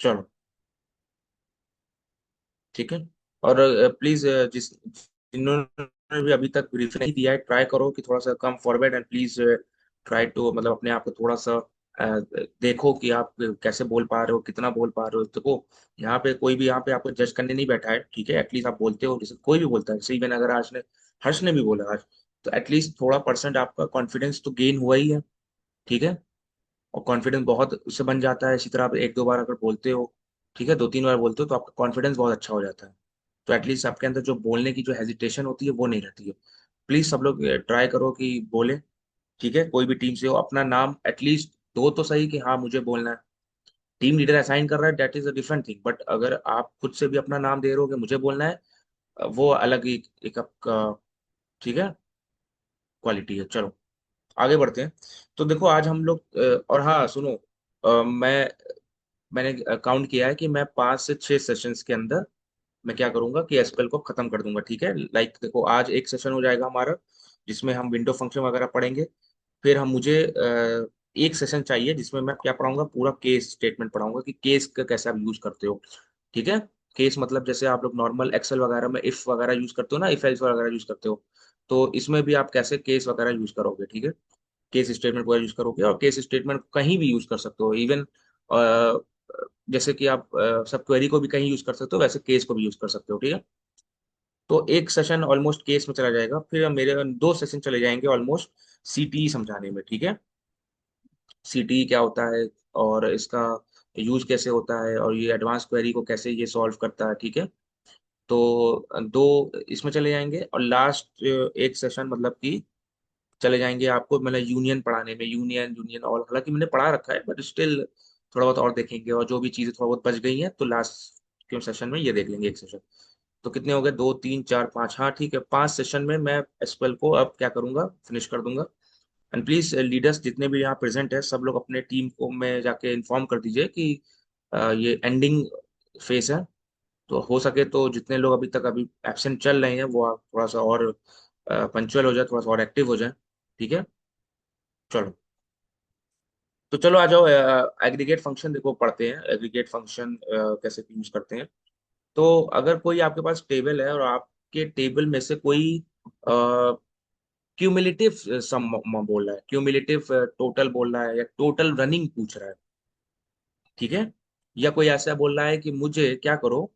चलो ठीक है। और प्लीज जिन्होंने भी अभी तक ब्रीफ नहीं दिया है, ट्राई करो कि थोड़ा सा come forward, and please try to मतलब अपने आप को थोड़ा सा देखो कि आप कैसे बोल पा रहे हो, कितना बोल पा रहे हो। देखो यहाँ पे कोई भी यहाँ पे आपको जज करने नहीं बैठा है, ठीक है। एटलीस्ट आप बोलते हो, जैसे कोई भी बोलता है, जैसे इवन अगर आज ने हर्ष ने भी बोला आज, तो एटलीस्ट थोड़ा परसेंट आपका कॉन्फिडेंस तो गेन हुआ ही है, ठीक है। और कॉन्फिडेंस बहुत उससे बन जाता है, इसी तरह आप एक दो बार अगर बोलते हो, ठीक है, दो तीन बार बोलते हो, तो आपका कॉन्फिडेंस बहुत अच्छा हो जाता है। तो एटलीस्ट आपके अंदर जो बोलने की जो हेजिटेशन होती है वो नहीं रहती है। प्लीज सब लोग ट्राई करो कि बोले, ठीक है। कोई भी टीम से हो, अपना नाम एटलीस्ट दो तो सही कि हाँ मुझे बोलना है। टीम लीडर असाइन कर रहा है, that is a different thing, but अगर आप खुद से भी अपना नाम दे रहे हो कि मुझे बोलना है, वो अलग ही एक आपका, ठीक है, क्वालिटी है। चलो आगे बढ़ते हैं। तो देखो आज हम लोग और हाँ सुनो, मैंने काउंट किया है कि मैं 5 से 6 सेशंस के अंदर मैं क्या करूंगा कि एसक्यूएल को खत्म कर दूंगा, ठीक है। लाइक देखो आज एक सेशन हो जाएगा हमारा, जिसमें हम विंडो फंक्शन वगैरह पढ़ेंगे। फिर हम मुझे एक सेशन चाहिए जिसमें मैं क्या पढ़ाऊंगा, पूरा केस स्टेटमेंट पढ़ाऊंगा कि केस का कैसे आप यूज करते हो, ठीक है। केस मतलब जैसे आप लोग नॉर्मल एक्सेल वगैरह में इफ वगैरह यूज करते हो ना, इफ एल्स वगैरह यूज करते हो, तो इसमें भी आप कैसे केस वगैरह यूज करोगे, ठीक है। केस स्टेटमेंट वगैरह यूज करोगे, और केस स्टेटमेंट कहीं भी यूज कर सकते हो। इवन जैसे कि आप सब क्वेरी को भी कहीं यूज कर सकते हो, वैसे केस को भी यूज कर सकते हो, ठीक है। तो एक सेशन ऑलमोस्ट केस में चला जाएगा, फिर मेरे 2 सेशन चले जाएंगे ऑलमोस्ट सीटीई समझाने में, ठीक है। सीटीई क्या होता है, और इसका यूज कैसे होता है, और ये एडवांस क्वेरी को कैसे ये सॉल्व करता है, ठीक है। तो दो इसमें चले जाएंगे, और लास्ट एक सेशन मतलब कि चले जाएंगे आपको मतलब यूनियन पढ़ाने में, यूनियन यूनियन और हालांकि मैंने पढ़ा रखा है, बट स्टिल थोड़ा बहुत और देखेंगे, और जो भी चीजें थोड़ा बहुत बच गई हैं तो लास्ट के सेशन में ये देख लेंगे एक सेशन। तो कितने हो गए, 2 3 4 5, हाँ ठीक है, 5 सेशन में मैं एसक्यूएल को अब क्या करूंगा, फिनिश कर दूंगा। एंड प्लीज लीडर्स जितने भी यहाँ प्रेजेंट है, सब लोग अपने टीम को में जाके इन्फॉर्म कर दीजिए कि ये एंडिंग फेस है। तो हो सके तो जितने लोग अभी तक अभी एब्सेंट चल रहे हैं, वो आप थोड़ा सा और पंचुअल हो जाए, थोड़ा सा और एक्टिव हो जाए, ठीक है। चलो तो चलो आ जाओ, एग्रीगेट फंक्शन देखो पढ़ते हैं, एग्रीगेट फंक्शन कैसे यूज करते हैं। तो अगर कोई आपके पास टेबल है, और आपके टेबल में से कोई क्यूमुलेटिव सम बोल रहा है, क्यूमुलेटिव टोटल बोल रहा है, या टोटल रनिंग पूछ रहा है, ठीक है। या कोई ऐसा बोल रहा है कि मुझे क्या करो,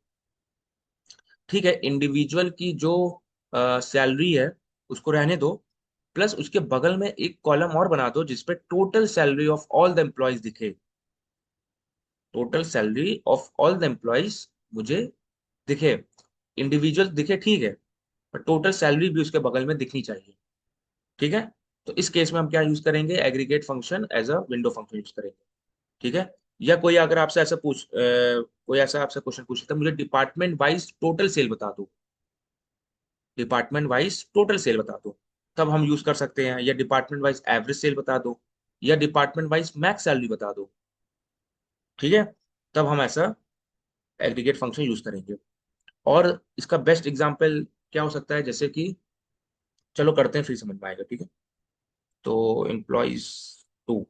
ठीक है, इंडिविजुअल की जो सैलरी है उसको रहने दो, प्लस उसके बगल में एक कॉलम और बना दो जिसपे total salary of all the employees दिखे। Total salary of all the employees मुझे दिखे, इंडिविजुअल दिखे, ठीक है, पर टोटल सैलरी भी उसके बगल में दिखनी चाहिए, ठीक है। तो इस केस में हम क्या यूज करेंगे, aggregate function as a window function use करेंगे, ठीक है। या कोई अगर आपसे ऐसा कोई ऐसा आपसे क्वेश्चन पूछता है, मुझे डिपार्टमेंट वाइज टोटल सेल बता दो, डिपार्टमेंट वाइज टोटल सेल बता दो, तब हम यूज कर सकते हैं। या डिपार्टमेंट वाइज एवरेज सेल बता दो, या डिपार्टमेंट वाइज मैक्स सैलरी बता दो, ठीक है। तब हम ऐसा एग्रीगेट फंक्शन यूज करेंगे। और इसका बेस्ट एग्जांपल क्या हो सकता है, जैसे कि चलो करते हैं, फिर समझ में आएगा, ठीक है। तो एम्प्लॉयज टू,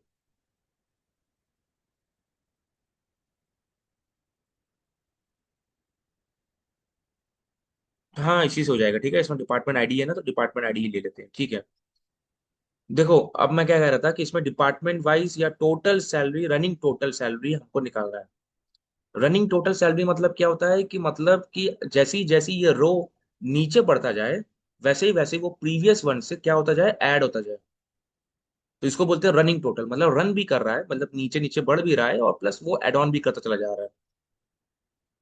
हाँ इसी से हो जाएगा, ठीक है। इसमें डिपार्टमेंट आईडी है ना, तो डिपार्टमेंट आईडी ही ले लेते हैं, ठीक है। देखो अब मैं क्या कह रहा था कि इसमें डिपार्टमेंट वाइज या total salary, running total salary हमको निकालना है। रनिंग टोटल सैलरी मतलब क्या होता है कि मतलब कि जैसी जैसी ये रो नीचे बढ़ता जाए, वैसे ही वो प्रीवियस वन से क्या होता जाए, ऐड होता जाए। तो इसको बोलते हैं रनिंग टोटल, मतलब रन भी कर रहा है, मतलब नीचे नीचे बढ़ भी रहा है, और प्लस वो एड ऑन भी करता चला जा रहा है।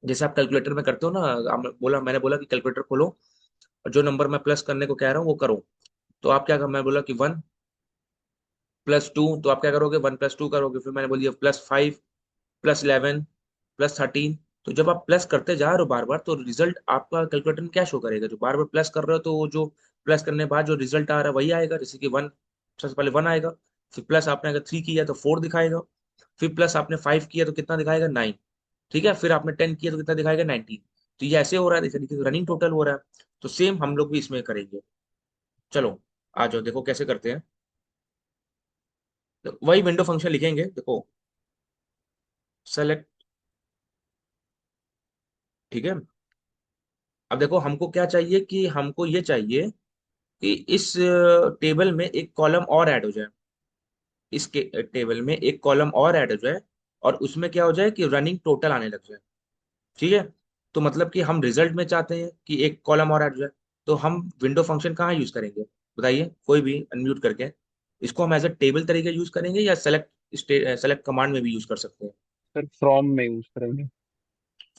जैसे आप कैलकुलेटर में करते हो ना, मैंने बोला कि कैलकुलेटर खोलो, और जो नंबर मैं प्लस करने को कह रहा हूँ वो करो। तो आप क्या, मैं बोला कि 1 + 2, तो आप क्या करोगे, 1 + 2 करोगे। फिर मैंने बोल दिया +5 +11 +13। तो जब आप प्लस करते जा रहे हो बार बार, तो रिजल्ट आपका कैलकुलेटर में क्या शो करेगा, जो बार बार प्लस कर रहे हो, तो वो जो प्लस करने के बाद जो रिजल्ट आ रहा है वही आएगा। जैसे कि 1, सबसे पहले 1 आएगा, फिर प्लस आपने अगर 3 किया तो 4 दिखाएगा, फिर प्लस आपने 5 किया तो कितना दिखाएगा, 9, ठीक है। फिर आपने 10 किया तो कितना दिखाएगा, 19। तो ये ऐसे हो रहा है, इस तरीके से रनिंग टोटल हो रहा है। तो सेम हम लोग भी इसमें करेंगे। चलो आ जाओ, देखो कैसे करते हैं। तो वही विंडो फंक्शन लिखेंगे, देखो सेलेक्ट ठीक है। अब देखो हमको क्या चाहिए, कि हमको ये चाहिए कि इस टेबल में एक कॉलम और ऐड हो जाए, इस टेबल में एक कॉलम और ऐड हो जाए, और उसमें क्या हो जाए कि रनिंग टोटल आने लग जाए। ठीक है। तो मतलब कि हम रिजल्ट में चाहते हैं कि एक कॉलम और ऐड हो जाए, तो हम विंडो फंक्शन कहाँ यूज करेंगे, बताइए कोई भी अनम्यूट करके। इसको हम एज अ टेबल तरीके यूज करेंगे, या सेलेक्ट कमांड में भी यूज कर सकते हैं? सर फ्रॉम में यूज करेंगे।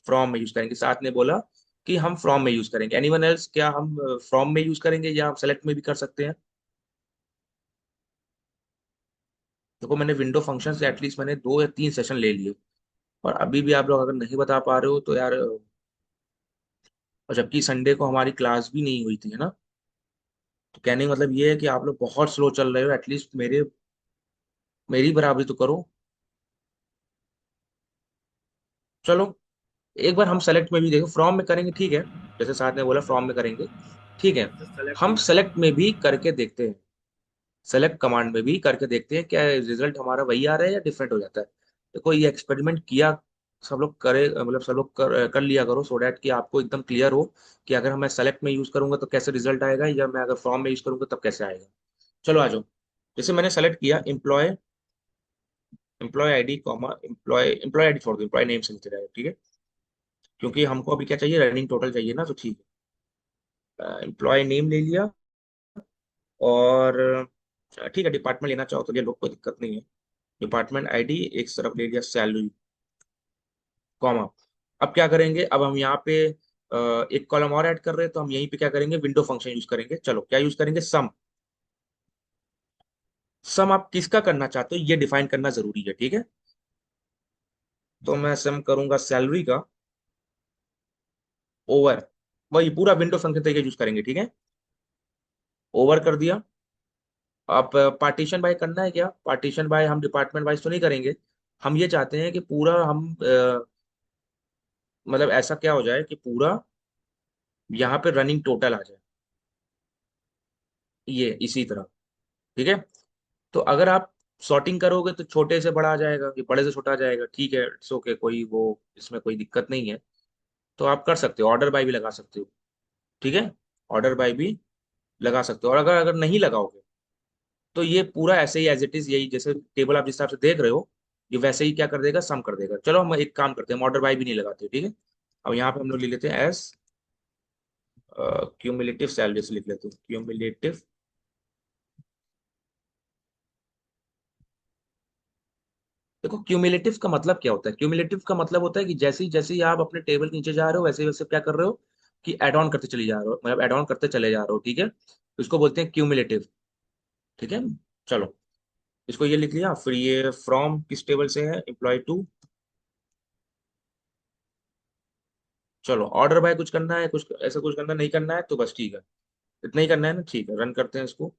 फ्रॉम में यूज करेंगे, साथ ने बोला कि हम फ्रॉम में यूज करेंगे। एनीवन एल्स, क्या हम फ्रॉम में यूज करेंगे या हम सेलेक्ट में भी कर सकते हैं? देखो मैंने विंडो फंक्शन से एटलीस्ट मैंने 2 या 3 सेशन ले लिए, और अभी भी आप लोग अगर नहीं बता पा रहे हो तो यार, और जबकि संडे को हमारी क्लास भी नहीं हुई थी, है ना। तो कहने का मतलब ये है कि आप लोग बहुत स्लो चल रहे हो, एटलीस्ट मेरी बराबरी तो करो। चलो एक बार हम सेलेक्ट में भी देखो, फ्रॉम में करेंगे ठीक है, जैसे साथ ने बोला फ्रॉम में करेंगे, ठीक है। हम सेलेक्ट में भी करके देखते हैं, सेलेक्ट कमांड में भी करके देखते हैं क्या रिजल्ट हमारा वही आ रहा है या डिफरेंट हो जाता है। देखो ये एक्सपेरिमेंट किया, सब लोग करे, मतलब सब लोग कर लिया करो, सो डैट कि आपको एकदम क्लियर हो कि अगर मैं सेलेक्ट में यूज करूंगा तो कैसे रिजल्ट आएगा, या मैं अगर फॉर्म में यूज करूंगा तब कैसे आएगा। चलो आ जाओ। जैसे मैंने सेलेक्ट किया employ, employ ID comma employ ID छोड़ दो, एम्प्लॉय नेम से नीचे जाएगा, ठीक है। क्योंकि हमको अभी क्या चाहिए, रनिंग टोटल चाहिए ना, तो ठीक है। एम्प्लॉय नेम ले लिया, और ठीक है, डिपार्टमेंट लेना चाहो तो ले लो, कोई दिक्कत नहीं है। डिपार्टमेंट आईडी एक तरफ ले लिया, सैलरी कॉमा। अब क्या करेंगे, अब हम यहाँ पे एक कॉलम और ऐड कर रहे हैं, तो हम यहीं पे क्या करेंगे, विंडो फंक्शन यूज करेंगे। चलो क्या यूज करेंगे, सम। सम आप किसका करना चाहते हो ये डिफाइन करना जरूरी है, ठीक है। तो मैं सम करूंगा सैलरी का, ओवर, वही पूरा विंडो फंक्शन तरीके यूज करेंगे, ठीक है। ओवर कर दिया। आप पार्टीशन बाय करना है क्या, पार्टीशन बाय हम डिपार्टमेंट वाइज तो नहीं करेंगे। हम ये चाहते हैं कि पूरा हम मतलब ऐसा क्या हो जाए कि पूरा यहाँ पे रनिंग टोटल आ जाए, ये इसी तरह, ठीक है। तो अगर आप सॉर्टिंग करोगे तो छोटे से बड़ा आ जाएगा, कि बड़े से छोटा आ जाएगा, ठीक है, इट्स ओके, कोई वो इसमें कोई दिक्कत नहीं है। तो आप कर सकते हो, ऑर्डर बाय भी लगा सकते हो, ठीक है। ऑर्डर बाय भी लगा सकते हो, और अगर अगर नहीं लगाओगे तो ये पूरा ऐसे ही एज इट इज, यही जैसे टेबल आप जिस हिसाब से देख रहे हो, ये वैसे ही क्या कर देगा, सम कर देगा। चलो हम एक काम करते हैं, हम ऑर्डर बाय भी नहीं लगाते, ठीक है। अब यहाँ पे हम लोग लिख लेते हैं एस क्यूमुलेटिव सैलरीज, लिख लेते हैं क्यूमुलेटिव। देखो क्यूमुलेटिव का मतलब क्या होता है, क्यूमुलेटिव का मतलब होता है कि जैसे ही आप अपने टेबल के नीचे जा रहे हो, वैसे वैसे क्या कर रहे हो, कि एड ऑन करते चले जा रहे हो, मतलब एड ऑन करते चले जा रहे हो, ठीक है। तो इसको बोलते हैं क्यूमुलेटिव, ठीक है। चलो इसको ये लिख लिया, फिर ये फ्रॉम किस टेबल से है, एम्प्लॉय टू। चलो ऑर्डर बाय कुछ करना है, कुछ ऐसा कुछ करना नहीं करना है तो बस ठीक है, इतना ही करना है ना, ठीक है, रन करते हैं इसको।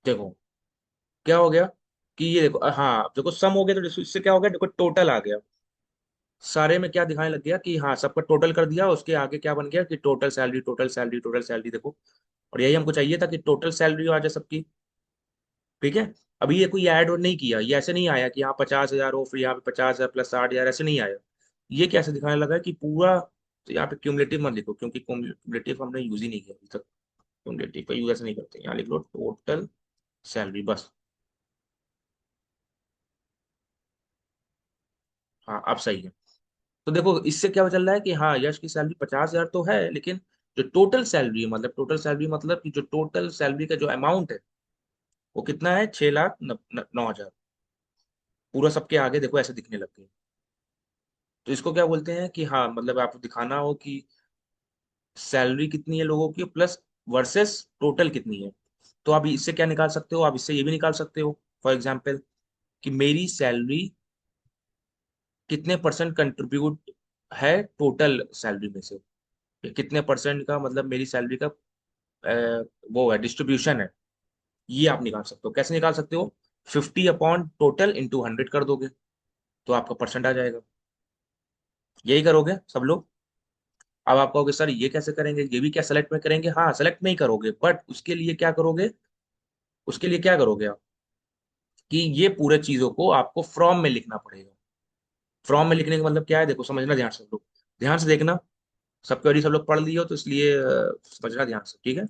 देखो क्या हो गया, कि ये देखो, हाँ देखो सम हो गया, तो इससे क्या हो गया, देखो टोटल आ गया। सारे में क्या दिखाने लग गया कि हाँ सबका टोटल कर दिया, उसके आगे क्या बन गया कि total salary, total salary, total salary, देखो। और यही हमको चाहिए था कि टोटल सैलरी आ जाए सबकी, ठीक है। अभी ये कोई ऐड और नहीं किया, ये ऐसे नहीं आया कि यहाँ 50,000 हो, फिर यहाँ पे 50,000 प्लस 60,000, ऐसे नहीं आया। ये कैसे दिखाने लगा कि पूरा, तो यहाँ पे क्यूमुलेटिव मत लिखो, क्योंकि क्यूमुलेटिव हमने यूज ही नहीं किया अभी तक, क्यूमुलेटिव का यूज ऐसे नहीं करते, यहाँ लिख लो टोटल सैलरी बस। हाँ अब सही है। तो देखो इससे क्या चल रहा है कि हाँ यश की सैलरी 50,000 तो है, लेकिन जो टोटल सैलरी है, मतलब टोटल सैलरी मतलब कि जो टोटल सैलरी का जो अमाउंट है वो कितना है, 6,09,000। पूरा सबके आगे देखो ऐसे दिखने लग गए। तो इसको क्या बोलते हैं कि हाँ मतलब आपको दिखाना हो कि सैलरी कितनी है लोगों की, प्लस वर्सेस टोटल कितनी है। तो आप इससे क्या निकाल सकते हो, आप इससे ये भी निकाल सकते हो, फॉर एग्जाम्पल, कि मेरी सैलरी कितने परसेंट कंट्रीब्यूट है टोटल सैलरी में से, कितने परसेंट का मतलब मेरी सैलरी का वो है, डिस्ट्रीब्यूशन है। ये आप निकाल सकते हो, कैसे निकाल सकते हो, 50 अपॉन टोटल इंटू 100 कर दोगे, तो आपका परसेंट आ जाएगा। यही करोगे सब लोग। अब आप कहोगे सर ये कैसे करेंगे, ये भी क्या सेलेक्ट में करेंगे, हाँ सेलेक्ट में ही करोगे, बट उसके लिए क्या करोगे, उसके लिए क्या करोगे आप, कि ये पूरे चीजों को आपको फ्रॉम में लिखना पड़ेगा। फ्रॉम में लिखने का मतलब क्या है, देखो समझना ध्यान से सब लोग, ध्यान से देखना। सब क्वेरी सब लोग पढ़ लिए हो तो इसलिए समझना ध्यान से, ठीक है।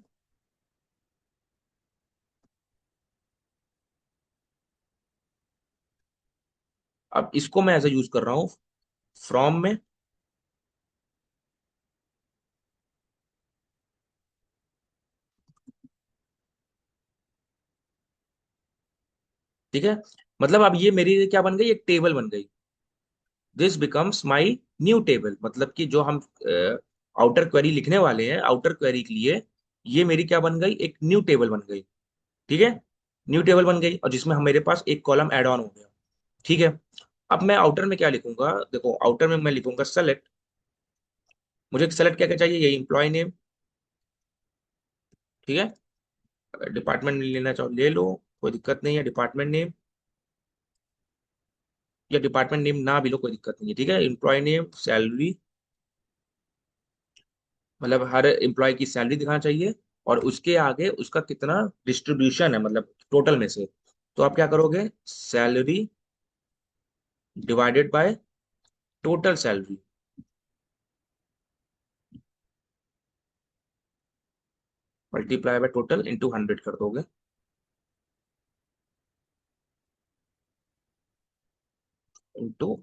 अब इसको मैं ऐसे यूज कर रहा हूँ फ्रॉम में, ठीक है। मतलब अब ये मेरी क्या बन गई, एक टेबल बन गई। This becomes my new table, मतलब कि जो हम आउटर क्वेरी लिखने वाले हैं, आउटर क्वेरी के लिए ये मेरी क्या बन गई, एक न्यू टेबल बन गई, ठीक है। न्यू टेबल बन गई और जिसमें हम मेरे पास एक कॉलम ऐड ऑन हो गया, ठीक है। अब मैं आउटर में क्या लिखूंगा, देखो आउटर में मैं लिखूंगा सेलेक्ट। मुझे सेलेक्ट क्या क्या चाहिए, ये एम्प्लॉय नेम, ठीक है। अगर डिपार्टमेंट लेना चाहो ले लो, कोई दिक्कत नहीं है, डिपार्टमेंट नेम, या डिपार्टमेंट नेम ना भी लो कोई दिक्कत नहीं है, ठीक है। एम्प्लॉय नेम, सैलरी, मतलब हर एम्प्लॉय की सैलरी दिखाना चाहिए, और उसके आगे उसका कितना डिस्ट्रीब्यूशन है, मतलब टोटल में से। तो आप क्या करोगे, salary divided by total salary, multiply by total into 100 कर दोगे, इंटू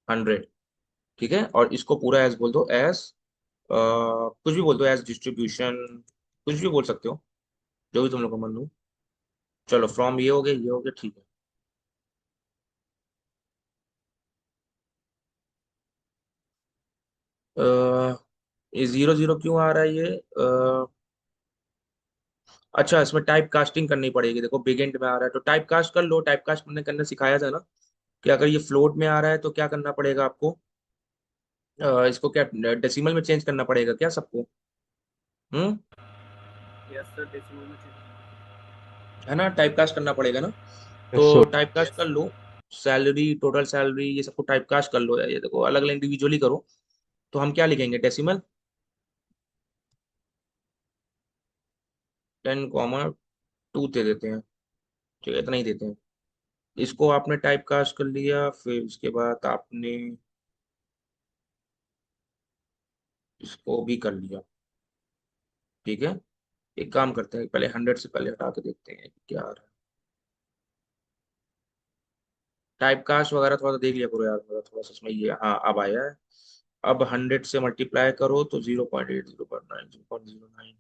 100, ठीक है। और इसको पूरा एज बोल दो, एज कुछ भी बोल दो, एज डिस्ट्रीब्यूशन, कुछ भी बोल सकते हो, जो भी तुम लोग का मन हो। चलो फ्रॉम ये हो गया, ये हो गया, ठीक है। ये 0 0 क्यों आ रहा है ये, अच्छा इसमें टाइप कास्टिंग करनी पड़ेगी, देखो बिग एंड में आ रहा है तो टाइप कास्ट कर लो। टाइप कास्ट करने करने सिखाया था ना, कि अगर ये फ्लोट में आ रहा है तो क्या करना पड़ेगा आपको, इसको क्या डेसिमल में चेंज करना पड़ेगा क्या सबको, हम्म, यस सर, डेसिमल में चेंज। है ना, टाइप कास्ट करना पड़ेगा ना। यस तो सर। टाइप कास्ट कर लो, सैलरी, टोटल सैलरी, ये सबको टाइप कास्ट कर लो, ये देखो अलग अलग इंडिविजुअली करो। तो हम क्या लिखेंगे, डेसिमल 10,2 दे देते हैं, ठीक है, इतना ही देते हैं। इसको आपने टाइप कास्ट कर लिया, फिर इसके बाद आपने इसको भी कर लिया, ठीक है। एक काम करते हैं, पहले 100 से पहले हटा के देखते हैं क्या आ रहा है। टाइप कास्ट वगैरह थोड़ा सा देख लिया करो यार, मेरा थोड़ा सा इसमें ये, हाँ अब आया है। अब 100 से मल्टीप्लाई करो तो 0.80 0.9,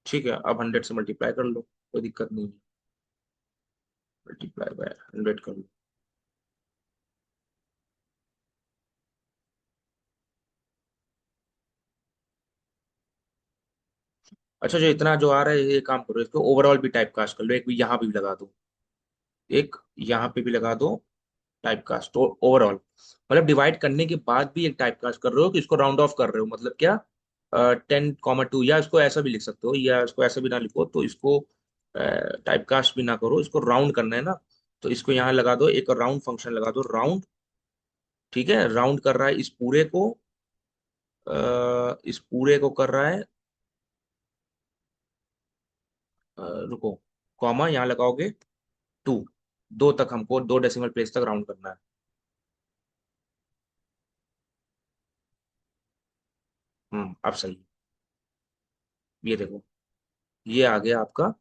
ठीक है। अब 100 से मल्टीप्लाई कर लो, कोई दिक्कत नहीं है, मल्टीप्लाई बाय 100 कर लो। अच्छा, जो इतना जो आ रहा है ये काम करो, इसको ओवरऑल भी टाइप कास्ट कर लो, एक भी यहाँ भी लगा दो, एक यहाँ पे भी लगा दो, टाइप कास्ट तो ओवरऑल, मतलब डिवाइड करने के बाद भी एक टाइप कास्ट कर रहे हो कि इसको राउंड ऑफ कर रहे हो, मतलब क्या, 10,2, या इसको ऐसा भी लिख सकते हो, या इसको ऐसा भी ना लिखो तो इसको टाइप कास्ट भी ना करो, इसको राउंड करना है ना। तो इसको यहाँ लगा दो, एक राउंड फंक्शन लगा दो, राउंड, ठीक है। राउंड कर रहा है इस पूरे को, इस पूरे को कर रहा है, रुको, कॉमा यहाँ लगाओगे 2, 2 तक, हमको 2 डेसिमल प्लेस तक राउंड करना है। अब सही, ये देखो, ये आ गया आपका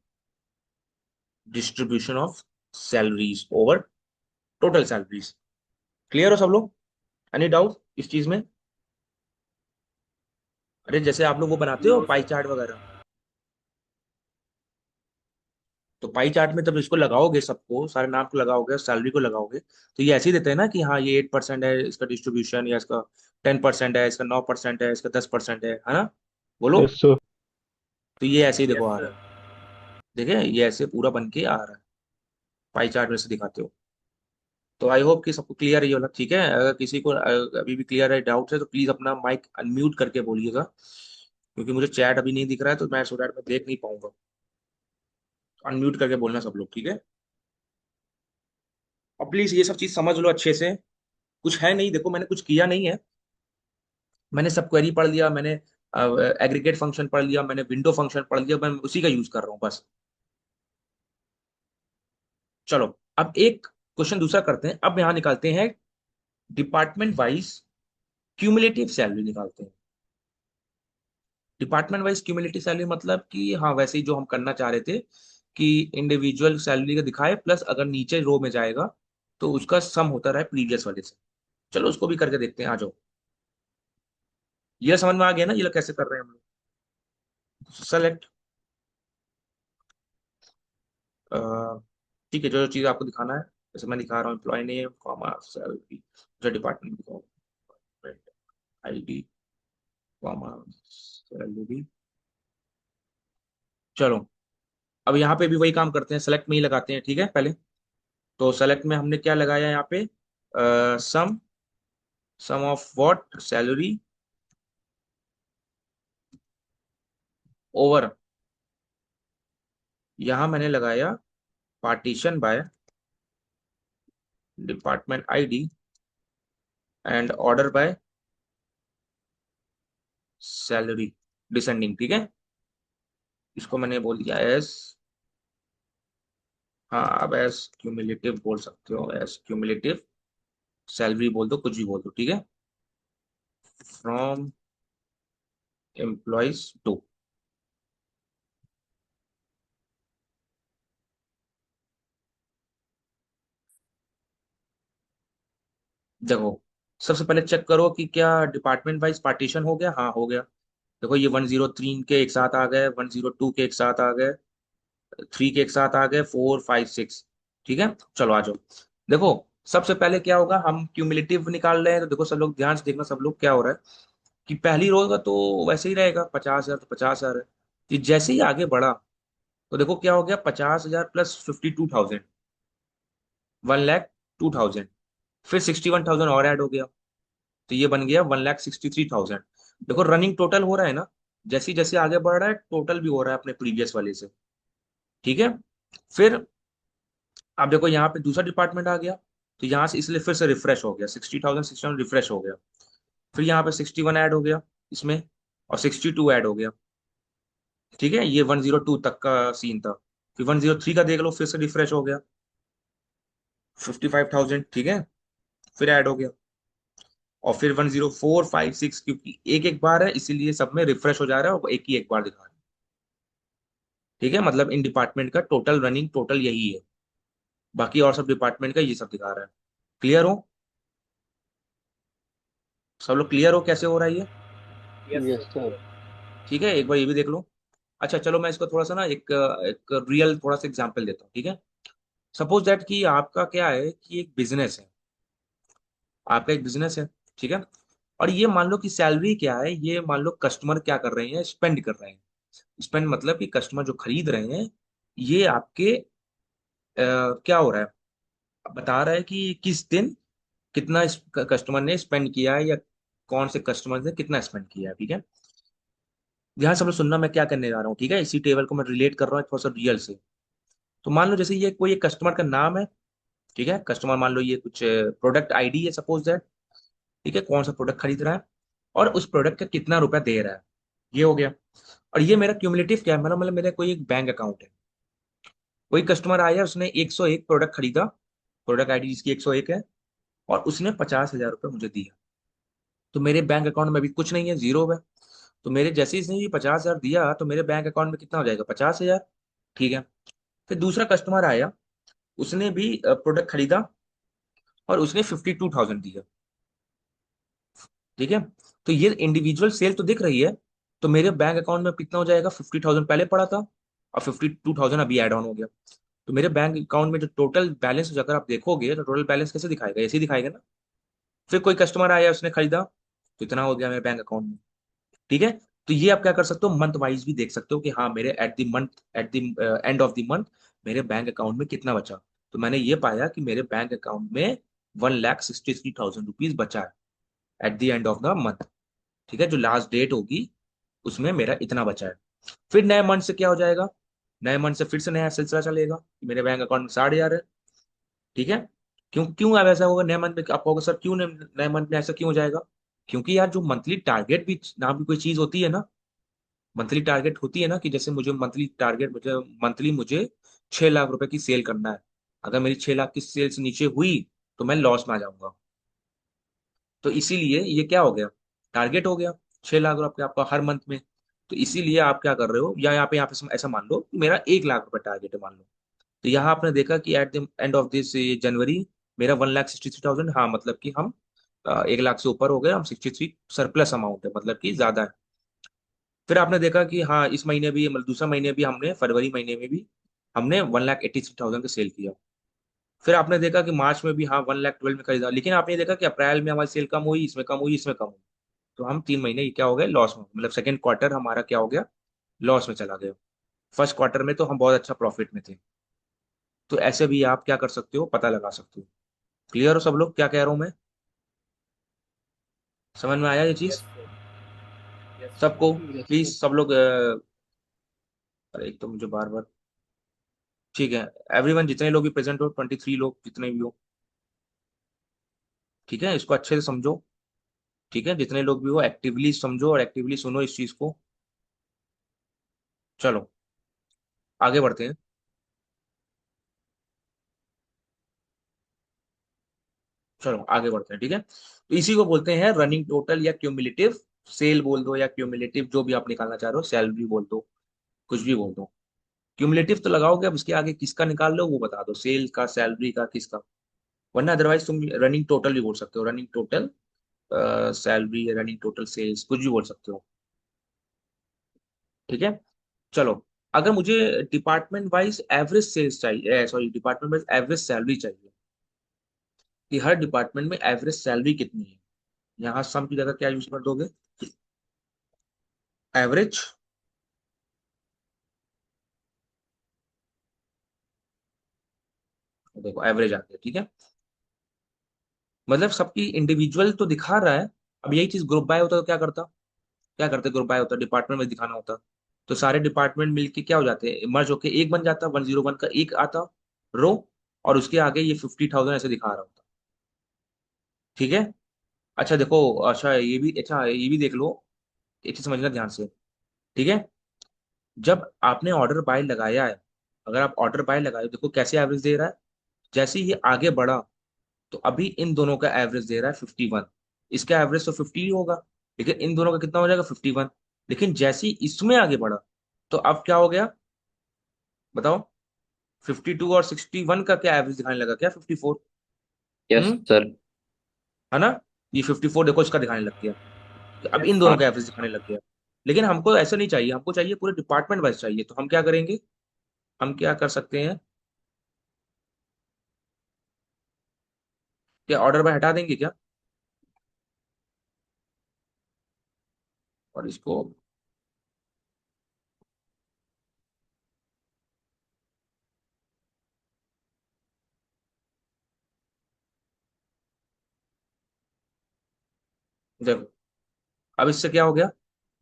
distribution of salaries over total salaries. Clear हो सब लोग, एनी डाउट इस चीज में। अरे जैसे आप लोग वो बनाते हो नो पाई सर। चार्ट वगैरह, तो पाई चार्ट में जब इसको लगाओगे, सबको सारे नाम को लगाओगे, सैलरी को लगाओगे, तो ये ऐसे ही देते हैं ना कि हाँ ये 8% है इसका डिस्ट्रीब्यूशन, या इसका 10% है, इसका 9% है, इसका 10% है ना, बोलो। Yes sir. तो ये ऐसे ही देखो यस आ रहा सर। है, देखिए ये ऐसे पूरा बन के आ रहा है, पाई चार्ट में से दिखाते हो। तो आई होप कि सबको क्लियर है ये वाला, ठीक है। अगर किसी को अभी भी क्लियर है, डाउट है, तो प्लीज अपना माइक अनम्यूट करके बोलिएगा, क्योंकि मुझे चैट अभी नहीं दिख रहा है तो मैं सो दैट मैं देख नहीं पाऊंगा। अनम्यूट करके बोलना सब लोग, ठीक है। अब प्लीज ये सब चीज समझ लो अच्छे से, कुछ है नहीं, देखो मैंने कुछ किया नहीं है, मैंने सब क्वेरी पढ़ लिया, मैंने अब एग्रीगेट फंक्शन पढ़ लिया मैंने, विंडो फंक्शन पढ़ लिया, मैं उसी का यूज कर रहा हूँ बस। चलो, अब एक क्वेश्चन दूसरा करते हैं। अब यहाँ निकालते हैं डिपार्टमेंट वाइज क्यूमुलेटिव सैलरी निकालते हैं। डिपार्टमेंट वाइज क्यूमुलेटिव सैलरी मतलब कि हाँ, वैसे ही जो हम करना चाह रहे थे कि इंडिविजुअल सैलरी का दिखाए, प्लस अगर नीचे रो में जाएगा तो उसका सम होता रहा प्रीवियस वाले से। चलो उसको भी करके देखते हैं, आ जाओ। ये समझ में आ गया ना ये लोग कैसे कर रहे हैं हम लोग? सेलेक्ट, ठीक है, जो जो चीज आपको दिखाना है, जैसे मैं दिखा रहा हूँ, एम्प्लॉय नेम कॉमा सैलरी, जो डिपार्टमेंट दिखाओ, आईडी कॉमा सैलरी। चलो, अब यहाँ पे भी वही काम करते हैं, सेलेक्ट में ही लगाते हैं, ठीक है पहले। तो सेलेक्ट में हमने क्या लगाया यहाँ पे, सम, सम ऑफ व्हाट, सैलरी ओवर, यहाँ मैंने लगाया partition by department ID and order by salary descending, ठीक है। इसको मैंने बोल दिया एस, हाँ अब एस क्यूमुलेटिव बोल सकते हो, एस क्यूमुलेटिव सैलरी बोल दो, कुछ भी बोल दो, ठीक है। फ्रॉम एम्प्लॉयज टू, देखो सबसे पहले चेक करो कि क्या डिपार्टमेंट वाइज पार्टीशन हो गया, हाँ हो गया। देखो ये 103 के एक साथ आ गए, 102 के एक साथ आ गए, 3 के एक साथ आ गए, 4 5 6, ठीक है। चलो आ जाओ। देखो सबसे पहले क्या होगा, हम क्यूमुलेटिव निकाल रहे हैं, तो देखो सब लोग ध्यान से देखना, सब लोग क्या हो रहा है कि पहली रो का तो वैसे ही रहेगा 50,000, तो 50,000 है। कि जैसे ही आगे बढ़ा तो देखो क्या हो गया, 50,000 प्लस 52,000, 1,02,000, फिर 61,000 और ऐड हो गया, तो ये बन गया 1,63,000। देखो रनिंग टोटल हो रहा है ना, जैसे जैसे आगे बढ़ रहा है टोटल भी हो रहा है अपने प्रीवियस वाले से, ठीक है। फिर अब देखो यहाँ पे दूसरा डिपार्टमेंट आ गया, तो यहाँ से इसलिए फिर से रिफ्रेश हो गया, 60,600 रिफ्रेश हो गया। फिर यहाँ पे 61 ऐड हो गया इसमें, और 62 ऐड हो गया, ठीक है। ये 102 तक का सीन था। फिर 103 का देख लो, फिर से रिफ्रेश हो गया, 55,000, ठीक है, फिर ऐड हो गया। और फिर 104 5 6, क्योंकि एक एक बार है इसीलिए सब में रिफ्रेश हो जा रहा है और एक ही एक बार दिखा रहा है, ठीक है। मतलब इन डिपार्टमेंट का टोटल रनिंग टोटल यही है, बाकी और सब डिपार्टमेंट का ये सब दिखा रहा है। क्लियर हो? सब लोग क्लियर हो कैसे हो रहा है ये? Yes yes sir sir. Clear. ठीक है, एक बार ये भी देख लो। अच्छा चलो, मैं इसको थोड़ा सा ना एक एक रियल थोड़ा सा एग्जांपल देता हूँ, ठीक है। सपोज दैट कि आपका क्या है कि एक बिजनेस है, आपका एक बिजनेस है, ठीक है। और ये मान लो कि सैलरी क्या है, ये मान लो कस्टमर क्या कर रहे हैं, स्पेंड कर रहे हैं। स्पेंड मतलब कि कस्टमर जो खरीद रहे हैं, ये आपके क्या हो रहा है, बता रहा है कि किस दिन कितना कस्टमर ने स्पेंड किया है, या कौन से कस्टमर ने कितना स्पेंड किया है, ठीक है। ध्यान से सब लोग सुनना, मैं क्या करने जा रहा हूँ, ठीक है। इसी टेबल को मैं रिलेट कर रहा हूँ थोड़ा सा रियल से। तो मान लो जैसे ये कोई एक कस्टमर का नाम है, ठीक है। कस्टमर मान लो ये कुछ प्रोडक्ट आईडी है सपोज दैट, ठीक है, कौन सा प्रोडक्ट खरीद रहा है और उस प्रोडक्ट का कितना रुपया दे रहा है, ये हो गया। और ये मेरा क्यूमुलेटिव क्या है, मतलब मेरा कोई एक बैंक अकाउंट है। कोई कस्टमर आया, उसने 101 प्रोडक्ट खरीदा, प्रोडक्ट आईडी जिसकी 101 है, और उसने 50,000 रुपये मुझे दिया। तो मेरे बैंक अकाउंट में अभी कुछ नहीं है, जीरो है। तो मेरे जैसे ही इसने ये 50,000 दिया, तो मेरे बैंक अकाउंट में कितना हो जाएगा, 50,000, ठीक है। फिर दूसरा कस्टमर आया, उसने भी प्रोडक्ट खरीदा और उसने 52,000 दिया, ठीक है। तो ये इंडिविजुअल सेल तो दिख रही है, तो मेरे बैंक अकाउंट में कितना हो जाएगा, 50,000 पहले पड़ा था और 52,000 अभी एड ऑन हो गया। तो मेरे बैंक अकाउंट में जो टोटल बैलेंस अगर आप देखोगे, तो टोटल बैलेंस कैसे दिखाएगा, ऐसे ही दिखाएगा ना। फिर कोई कस्टमर आया, उसने खरीदा, तो इतना हो गया मेरे बैंक अकाउंट में, ठीक है। तो ये आप क्या कर सकते हो, मंथ वाइज भी देख सकते हो कि हाँ मेरे at the month, at the end of the month मेरे बैंक अकाउंट में कितना बचा। तो मैंने ये पाया कि मेरे बैंक अकाउंट में 1,63,000 रुपीज बचा है at the end of the month, ठीक है। जो लास्ट डेट होगी उसमें मेरा इतना बचा है। फिर नए मंथ से क्या हो जाएगा, नए मंथ से फिर से नया सिलसिला चलेगा कि मेरे बैंक अकाउंट में 60,000 है, ठीक है। क्यों क्यों अब ऐसा होगा नए मंथ में, आप कहोगे सर क्यों नए मंथ में ऐसा क्यों हो जाएगा? क्योंकि यार जो मंथली टारगेट भी नाम की कोई चीज होती है ना, मंथली टारगेट होती है ना, कि जैसे मुझे मंथली टारगेट, मुझे 6 लाख रुपए की सेल करना है। अगर मेरी 6 लाख की सेल से नीचे हुई तो मैं लॉस में आ जाऊंगा। तो इसीलिए ये क्या हो गया, टारगेट हो गया 6 लाख रुपए आपका हर मंथ में। तो इसीलिए आप क्या कर रहे हो, या यहाँ पे ऐसा मान लो कि मेरा 1 लाख रुपए टारगेट है मान लो। तो यहाँ आपने देखा कि at the end of this जनवरी मेरा 1,63,000, हाँ मतलब कि हम 1 लाख से ऊपर हो गए, हम 63 सरप्लस अमाउंट है, मतलब कि ज्यादा है। फिर आपने देखा कि हाँ इस महीने भी, मतलब दूसरा महीने भी, हमने फरवरी महीने में भी हमने 1,83,000 का सेल किया। फिर आपने देखा कि मार्च में भी हाँ 1,12,000 में खरीदा, लेकिन आपने देखा कि अप्रैल में हमारी सेल कम हुई, इसमें कम हुई, इसमें कम हुई। तो हम 3 महीने ये क्या हो गए, लॉस में, मतलब सेकंड क्वार्टर हमारा क्या हो गया, लॉस में चला गया। फर्स्ट क्वार्टर में तो हम बहुत अच्छा प्रॉफिट में थे। तो ऐसे भी आप क्या कर सकते हो, पता लगा सकते हो। क्लियर हो सब लोग क्या कह रहा हूँ मैं, समझ में आया ये यस चीज सर। यस सबको? Yes please sir. सब लोग अरे एक तो मुझे बार बार, ठीक है, एवरीवन जितने लोग भी प्रेजेंट हो, 23 लोग जितने भी हो, ठीक है, इसको अच्छे से समझो। ठीक है, जितने लोग भी हो एक्टिवली समझो और एक्टिवली सुनो इस चीज को। चलो आगे बढ़ते हैं। चलो आगे बढ़ते हैं, ठीक है। तो इसी को बोलते हैं रनिंग टोटल या क्यूमुलेटिव सेल बोल दो, या क्यूमुलेटिव जो भी आप निकालना चाह रहे हो, सैलरी बोल दो, कुछ भी बोल दो। क्यूमुलेटिव तो लगाओगे, अब इसके आगे किसका निकाल लो वो बता दो, सेल का, सैलरी का, किसका। वरना अदरवाइज तुम रनिंग टोटल भी बोल सकते हो, running total salary, running total sales, कुछ भी बोल सकते हो। ठीक है, चलो। अगर मुझे डिपार्टमेंट वाइज एवरेज सेल्स चाहिए, sorry department wise average salary चाहिए, कि हर डिपार्टमेंट में एवरेज सैलरी कितनी है, यहाँ सम की जगह क्या यूज कर दोगे, एवरेज। देखो एवरेज आ गया, ठीक है। मतलब सबकी इंडिविजुअल तो दिखा रहा है। अब यही चीज ग्रुप बाय होता तो क्या करता, क्या करते, ग्रुप बाय होता डिपार्टमेंट में दिखाना होता, तो सारे डिपार्टमेंट मिलके क्या हो जाते हैं, मर्ज होके एक बन जाता, 101 का एक आता रो, और उसके आगे ये 50,000 ऐसे दिखा रहा होता। ठीक है। अच्छा देखो, अच्छा ये भी देख लो, एक चीज समझना ध्यान से। ठीक है, जब आपने ऑर्डर बाय लगाया है, अगर आप ऑर्डर बाय लगाए हो, देखो कैसे एवरेज दे रहा है। जैसे ही ये आगे बढ़ा, तो अभी इन दोनों का एवरेज दे रहा है 51। इसका एवरेज तो 50 ही होगा, लेकिन इन दोनों का कितना हो जाएगा, 51। लेकिन जैसे ही इसमें आगे बढ़ा, तो अब क्या हो गया बताओ, 52 और 61 का क्या एवरेज दिखाने लगा, क्या 54। यस हम्म, सर। है ना। ये 54 देखो इसका दिखाने लग गया, कि अब इन यस दोनों हाँ। का एवरेज दिखाने लग गया। लेकिन हमको ऐसा नहीं चाहिए, हमको चाहिए पूरे डिपार्टमेंट वाइज चाहिए, तो हम क्या करेंगे, हम क्या कर सकते हैं, क्या ऑर्डर बाय हटा देंगे क्या, और इसको, देखो अब इससे क्या हो गया,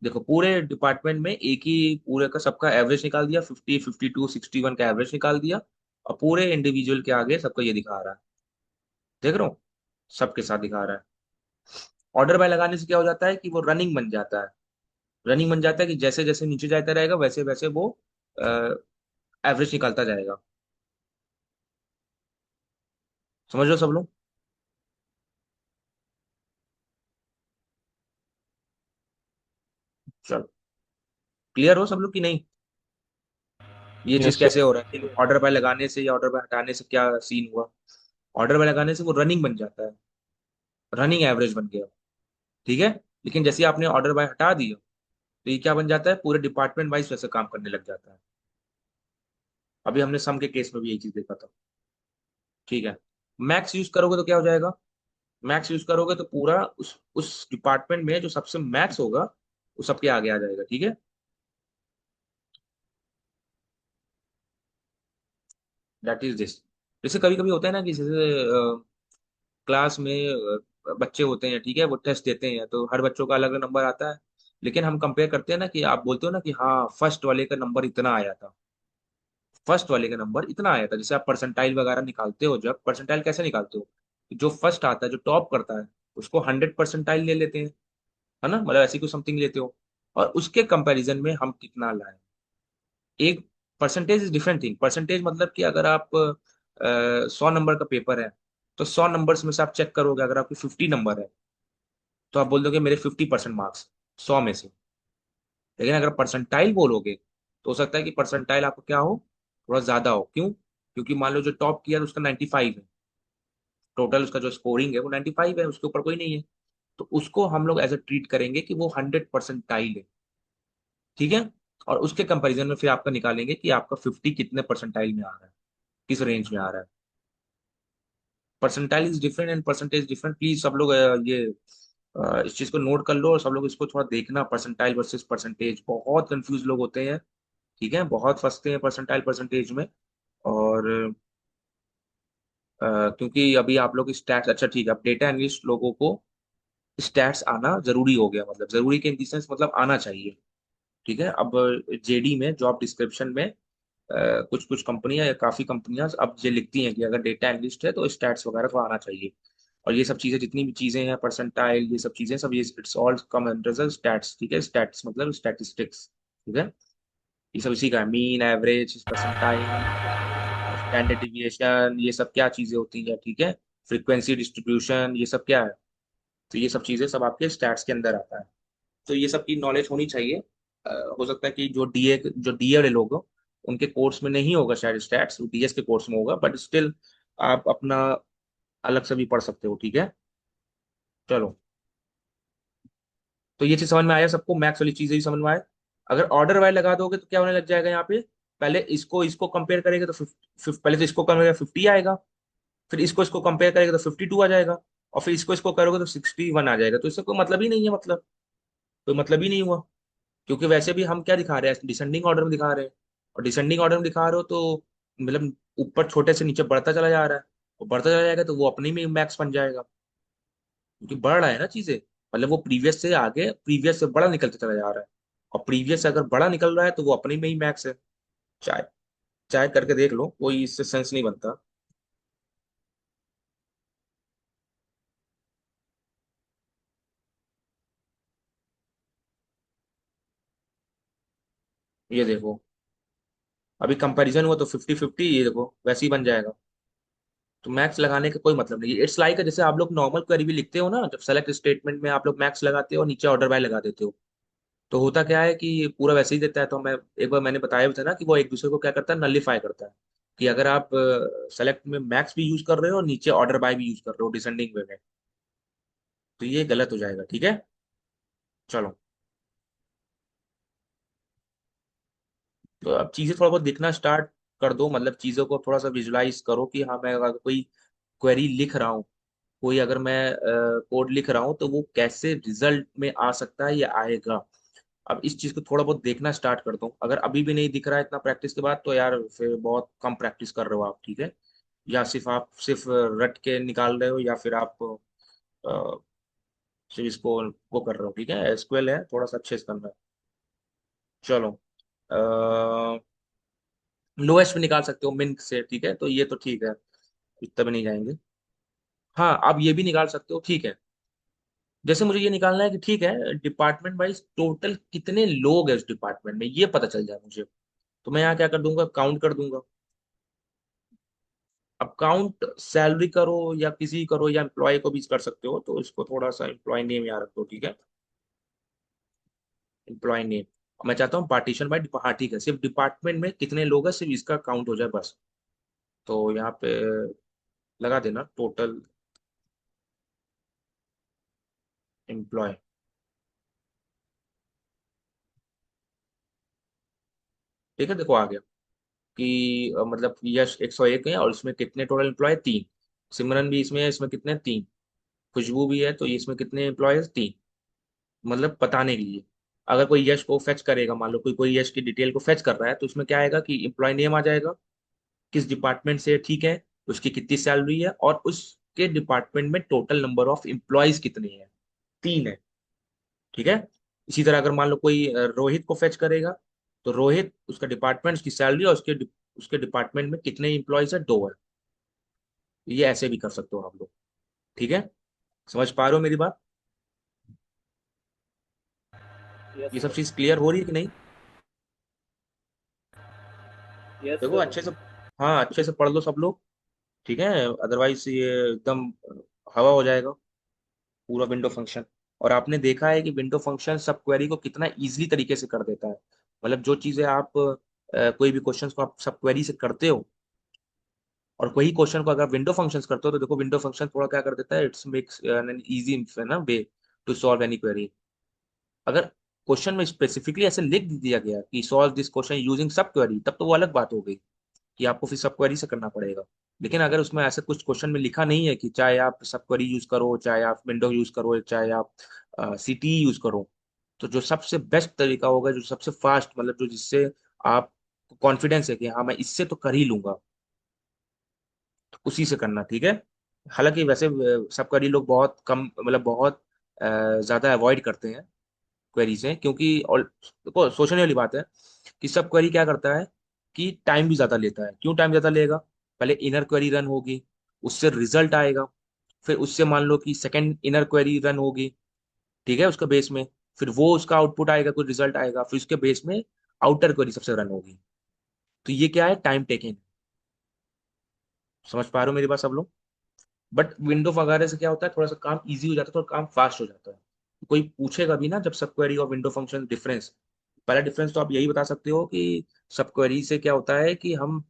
देखो पूरे डिपार्टमेंट में एक ही पूरे का सबका एवरेज निकाल दिया, 50, 52, 61 का एवरेज निकाल दिया, और पूरे इंडिविजुअल के आगे सबको ये दिखा रहा है, देख रहे हो, सबके साथ दिखा रहा है। ऑर्डर बाय लगाने से क्या हो जाता है कि वो रनिंग बन जाता है, रनिंग बन जाता है, कि जैसे जैसे नीचे जाता रहेगा वैसे वैसे वो एवरेज निकालता जाएगा। समझ लो सब लोग। चलो क्लियर हो सब लोग कि नहीं, ये चीज यस कैसे सर। हो रहा है, कि क्लियर ऑर्डर बाय लगाने से या ऑर्डर बाय हटाने से क्या सीन हुआ। ऑर्डर बाय लगाने से वो रनिंग बन जाता है, रनिंग एवरेज बन गया। ठीक है, लेकिन जैसे ही आपने ऑर्डर बाय हटा दिया, तो ये क्या बन जाता है, पूरे डिपार्टमेंट वाइज वैसे काम करने लग जाता है। अभी हमने सम के केस में भी यही चीज देखा था। ठीक है, मैक्स यूज करोगे तो क्या हो जाएगा, मैक्स यूज करोगे तो पूरा उस डिपार्टमेंट में जो सबसे मैक्स होगा वो सबके आगे आ जाएगा। ठीक है, दैट इज दिस। जैसे कभी कभी होता है ना कि जैसे क्लास में बच्चे होते हैं, ठीक है, वो टेस्ट देते हैं तो हर बच्चों का अलग अलग नंबर आता है। लेकिन हम कंपेयर करते हैं ना, कि आप बोलते हो ना कि हाँ फर्स्ट वाले का नंबर इतना आया था, फर्स्ट वाले का नंबर इतना आया था। जैसे आप परसेंटाइल वगैरह निकालते हो, जब परसेंटाइल कैसे निकालते हो, जो फर्स्ट आता है, जो टॉप करता है, उसको 100 परसेंटाइल ले लेते हैं, है ना, मतलब ऐसी कुछ समथिंग लेते हो, और उसके कंपैरिजन में हम कितना लाए। एक percentage is different thing. Percentage मतलब कि अगर आप 100 नंबर का पेपर है, तो 100 नंबर्स में से आप चेक करोगे, अगर आपके 50 नंबर है तो आप बोल दोगे मेरे 50% मार्क्स 100 में से। लेकिन अगर परसेंटाइल बोलोगे तो हो सकता है कि परसेंटाइल आपका क्या हो, थोड़ा ज्यादा हो। क्यों? क्योंकि मान लो जो टॉप किया उसका 95 है, टोटल उसका जो स्कोरिंग है वो 95 है, उसके ऊपर कोई नहीं है। तो उसको हम लोग ऐसे ट्रीट करेंगे कि वो 100 परसेंटाइल है, ठीक है। और उसके कंपैरिजन में फिर आपका निकालेंगे कि आपका 50 कितने परसेंटाइल में आ रहा है, किस रेंज में आ रहा है। Percentile is different and percentage different. Please सब लोग इस चीज को नोट कर लो, और सब लोग इसको थोड़ा देखना, परसेंटाइल वर्सेस परसेंटेज, बहुत कंफ्यूज लोग होते हैं, ठीक है, बहुत फंसते हैं परसेंटाइल परसेंटेज में। और क्योंकि अभी आप लोग स्टैट्स, अच्छा ठीक है, अब डेटा एनालिस्ट लोगों को स्टैट्स आना जरूरी हो गया, मतलब जरूरी के इन द सेंस मतलब आना चाहिए, ठीक है। अब जेडी में, जॉब डिस्क्रिप्शन में कुछ कुछ कंपनियां या काफी कंपनियां अब ये लिखती हैं कि अगर डेटा एनालिस्ट है तो स्टैट्स वगैरह को आना चाहिए। और ये सब चीजें, जितनी भी चीजें हैं, परसेंटाइल, ये सब चीजें, सब ये it's all come under stats, ठीक है। स्टैट्स मतलब स्टैटिस्टिक्स, ठीक है। ये सब इसी का है, mean, average, percentile, standard deviation, ये सब क्या चीजें होती हैं, ठीक है। फ्रीक्वेंसी डिस्ट्रीब्यूशन, ये सब क्या है। तो ये सब चीजें सब आपके स्टैट्स के अंदर आता है। तो ये सब की नॉलेज होनी चाहिए। हो सकता है कि जो डीए वाले लोग हो उनके कोर्स में नहीं होगा शायद स्टैट्स, डीएस के कोर्स में होगा, बट स्टिल आप अपना अलग से भी पढ़ सकते हो, ठीक है। चलो, तो ये चीज समझ में आया सबको, मैथ्स वाली चीजें भी समझ में आए। अगर ऑर्डर वाइज लगा दोगे तो क्या होने लग जाएगा यहाँ पे, पहले इसको इसको कंपेयर करेंगे तो पहले तो इसको करेंगे 50 आएगा, फिर इसको इसको कंपेयर करेंगे तो 52 आ जाएगा, और फिर इसको इसको करोगे तो 61 आ जाएगा। तो इससे कोई मतलब ही नहीं है, मतलब कोई मतलब ही नहीं हुआ। क्योंकि वैसे भी हम क्या दिखा रहे हैं, डिसेंडिंग ऑर्डर में दिखा रहे हैं, और डिसेंडिंग ऑर्डर में दिखा रहे हो तो मतलब ऊपर छोटे से नीचे बढ़ता चला जा रहा है, और बढ़ता चला जाएगा तो वो अपने में मैक्स बन जाएगा, क्योंकि बढ़ रहा है ना चीजें, मतलब वो प्रीवियस से आगे, प्रीवियस से बड़ा निकलता चला जा रहा है, और प्रीवियस से अगर बड़ा निकल रहा है तो वो अपने में ही मैक्स है। चाहे चाहे करके देख लो, कोई इससे सेंस नहीं बनता। ये देखो, अभी कंपैरिजन हुआ तो 50-50, ये देखो वैसे ही बन जाएगा। तो मैक्स लगाने का कोई मतलब नहीं। इट्स लाइक जैसे आप लोग नॉर्मल क्वेरी भी लिखते हो ना, जब सेलेक्ट स्टेटमेंट में आप लोग मैक्स लगाते हो और नीचे ऑर्डर बाय लगा देते हो, तो होता क्या है कि पूरा वैसे ही देता है। तो मैं एक बार मैंने बताया भी था ना कि वो एक दूसरे को क्या करता है, नलिफाई करता है। कि अगर आप सेलेक्ट में मैक्स भी यूज कर रहे हो और नीचे ऑर्डर बाय भी यूज कर रहे हो डिसेंडिंग वे में, तो ये गलत हो जाएगा, ठीक है। चलो, तो अब चीजें थोड़ा बहुत दिखना स्टार्ट कर दो, मतलब चीजों को थोड़ा सा विजुलाइज करो कि हाँ, मैं अगर कोई क्वेरी लिख रहा हूँ, कोई अगर मैं कोड लिख रहा हूँ, तो वो कैसे रिजल्ट में आ सकता है या आएगा। अब इस चीज को थोड़ा बहुत देखना स्टार्ट कर दो। अगर अभी भी नहीं दिख रहा है इतना प्रैक्टिस के बाद, तो यार फिर बहुत कम प्रैक्टिस कर रहे हो आप, ठीक है। या सिर्फ आप सिर्फ रट के निकाल रहे हो, या फिर आप सिर्फ इसको वो कर रहे हो, ठीक है। एसक्यूएल है, थोड़ा सा अच्छे से करना है। चलो, लोएस्ट भी निकाल सकते हो मिन से, ठीक है, तो ये तो ठीक है, इतना भी नहीं जाएंगे। हाँ, आप ये भी निकाल सकते हो, ठीक है। जैसे मुझे ये निकालना है कि ठीक है, डिपार्टमेंट वाइज टोटल कितने लोग हैं उस डिपार्टमेंट में, ये पता चल जाए मुझे। तो मैं यहाँ क्या कर दूंगा, काउंट कर दूंगा। अब काउंट सैलरी करो या किसी करो, या एम्प्लॉय को भी कर सकते हो, तो इसको थोड़ा सा एम्प्लॉय नेम यहाँ रख दो, ठीक है। एम्प्लॉय नेम, मैं चाहता हूँ पार्टीशन बाय, हाँ ठीक है, सिर्फ डिपार्टमेंट में कितने लोग हैं सिर्फ इसका काउंट हो जाए बस। तो यहाँ पे लगा देना टोटल एम्प्लॉय, ठीक है। देखो आ गया कि मतलब यश 101 है और इसमें कितने टोटल एम्प्लॉय, 3। सिमरन भी इसमें है, इसमें कितने, 3। खुशबू भी है, तो इसमें कितने एम्प्लॉयज, 3। मतलब बताने के लिए, अगर कोई यश को फेच करेगा, मान लो कोई कोई यश की डिटेल को फेच कर रहा है, तो उसमें क्या आएगा कि एम्प्लॉय नेम आ जाएगा, किस डिपार्टमेंट से है, ठीक है, उसकी कितनी सैलरी है, और उसके डिपार्टमेंट में टोटल नंबर ऑफ एम्प्लॉयज कितने हैं, 3 है, ठीक है। इसी तरह अगर मान लो कोई रोहित को फेच करेगा, तो रोहित, उसका डिपार्टमेंट, उसकी सैलरी, और उसके डिपार्टमेंट में कितने एम्प्लॉयज है, 2 है। ये ऐसे भी कर सकते हो आप लोग, ठीक है। समझ पा रहे हो मेरी बात? यस ये सब सर। चीज क्लियर हो रही है कि नहीं? यस देखो सर। अच्छे से, हाँ अच्छे से पढ़ लो सब लोग, ठीक है, अदरवाइज ये एकदम हवा हो जाएगा पूरा विंडो फंक्शन। और आपने देखा है कि विंडो फंक्शन सब क्वेरी को कितना इजीली तरीके से कर देता है। मतलब जो चीजें आप कोई भी क्वेश्चंस को आप सब क्वेरी से करते हो, और वही क्वेश्चन को अगर विंडो फंक्शंस करते हो, तो देखो विंडो फंक्शन थोड़ा क्या कर देता है, इट्स मेक्स एन इजी ना way to solve any query. अगर क्वेश्चन में स्पेसिफिकली ऐसे लिख दिया गया कि solve this question using sub query, तब तो वो अलग बात हो गई कि आपको फिर सब क्वेरी से करना पड़ेगा। लेकिन अगर उसमें ऐसा कुछ क्वेश्चन में लिखा नहीं है कि चाहे आप सब क्वेरी यूज करो, चाहे आप विंडो यूज करो, चाहे आप सीटी यूज करो, तो जो सबसे बेस्ट तरीका होगा, जो सबसे फास्ट, मतलब जो जिससे आप कॉन्फिडेंस है कि हाँ मैं इससे तो कर ही लूंगा, तो उसी से करना, ठीक है। हालांकि वैसे सब क्वेरी लोग बहुत कम, मतलब बहुत ज्यादा अवॉइड करते हैं क्वेरी से, क्योंकि और देखो सोचने वाली बात है कि सब क्वेरी क्या करता है कि टाइम भी ज्यादा लेता है। क्यों टाइम ज्यादा लेगा? पहले इनर क्वेरी रन होगी, उससे रिजल्ट आएगा, फिर उससे मान लो कि सेकंड इनर क्वेरी रन होगी, ठीक है, उसका बेस में, फिर वो उसका आउटपुट आएगा, कोई रिजल्ट आएगा, फिर उसके बेस में आउटर क्वेरी सबसे रन होगी। तो ये क्या है, टाइम टेकिंग। समझ पा रहे हो मेरी बात सब लोग? बट विंडो वगैरह से क्या होता है, थोड़ा सा काम इजी हो जाता है, थोड़ा काम फास्ट हो जाता है। कोई पूछेगा भी ना जब सब क्वेरी और विंडो फंक्शन डिफरेंस, पहला डिफरेंस तो आप यही बता सकते हो कि सब क्वेरी से क्या होता है कि हम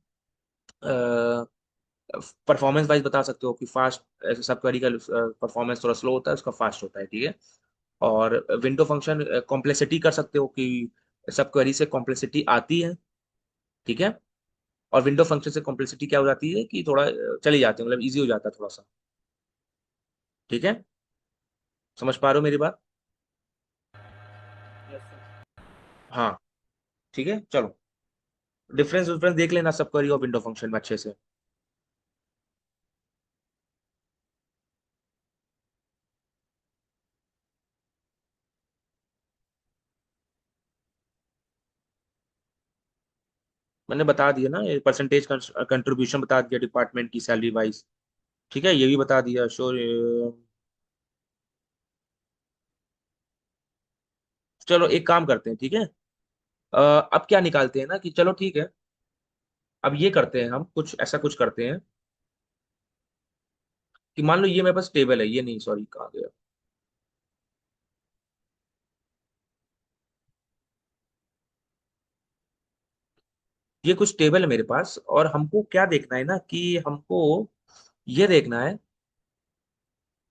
परफॉर्मेंस वाइज बता सकते हो कि फास्ट, ऐसे सब क्वेरी का परफॉर्मेंस थोड़ा स्लो होता है, उसका फास्ट होता है, ठीक है। और विंडो फंक्शन कॉम्प्लेक्सिटी कर सकते हो कि सब क्वेरी से कॉम्प्लेक्सिटी आती है, ठीक है। और विंडो फंक्शन से कॉम्प्लेक्सिटी क्या हो जाती है कि थोड़ा चली जाती है, मतलब इजी हो जाता है थोड़ा सा, ठीक है। समझ पा रहे हो मेरी बात? Yes sir. हाँ, ठीक है, चलो डिफरेंस डिफरेंस देख लेना सब क्वेरी और विंडो फंक्शन में अच्छे से। मैंने बता दिया ना, ये परसेंटेज कंट्रीब्यूशन बता दिया डिपार्टमेंट की सैलरी वाइज, ठीक है, ये भी बता दिया श्योर। चलो एक काम करते हैं, ठीक है। अब क्या निकालते हैं ना कि चलो ठीक है, अब ये करते हैं, हम कुछ ऐसा कुछ करते हैं कि मान लो ये मेरे पास टेबल है, ये नहीं सॉरी कहाँ गया, ये कुछ टेबल है मेरे पास, और हमको क्या देखना है ना कि हमको ये देखना है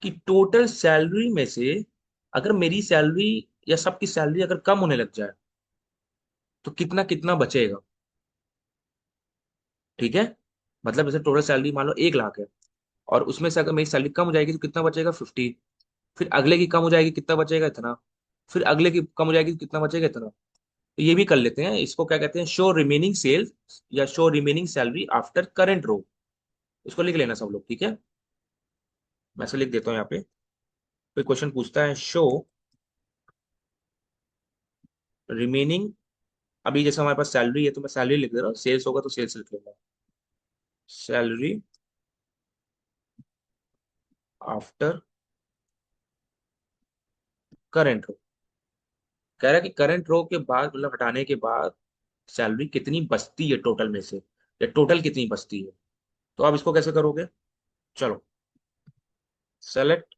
कि टोटल सैलरी में से अगर मेरी सैलरी या सबकी सैलरी अगर कम होने लग जाए, तो कितना कितना बचेगा, ठीक है। मतलब जैसे टोटल सैलरी मान लो 1 लाख है, और उसमें से अगर मेरी सैलरी कम हो जाएगी तो कितना बचेगा, 50। फिर अगले की कम हो जाएगी, कितना बचेगा, इतना। फिर अगले की कम हो जाएगी तो कितना बचेगा, इतना। तो ये भी कर लेते हैं, इसको क्या कहते हैं, शो रिमेनिंग सेल्स या show remaining salary after current row. इसको लिख लेना सब लोग, ठीक है। मैं से लिख देता हूँ यहाँ पे। कोई क्वेश्चन पूछता है, शो रिमेनिंग, अभी जैसे हमारे पास सैलरी है तो मैं सैलरी लिख दे रहा हूँ, सेल्स होगा तो सेल्स लिख लूंगा, सैलरी आफ्टर करंट रो। कह रहा है कि करंट रो के बाद, मतलब हटाने के बाद सैलरी कितनी बचती है टोटल में से, या टोटल कितनी बचती है। तो आप इसको कैसे करोगे, चलो सेलेक्ट,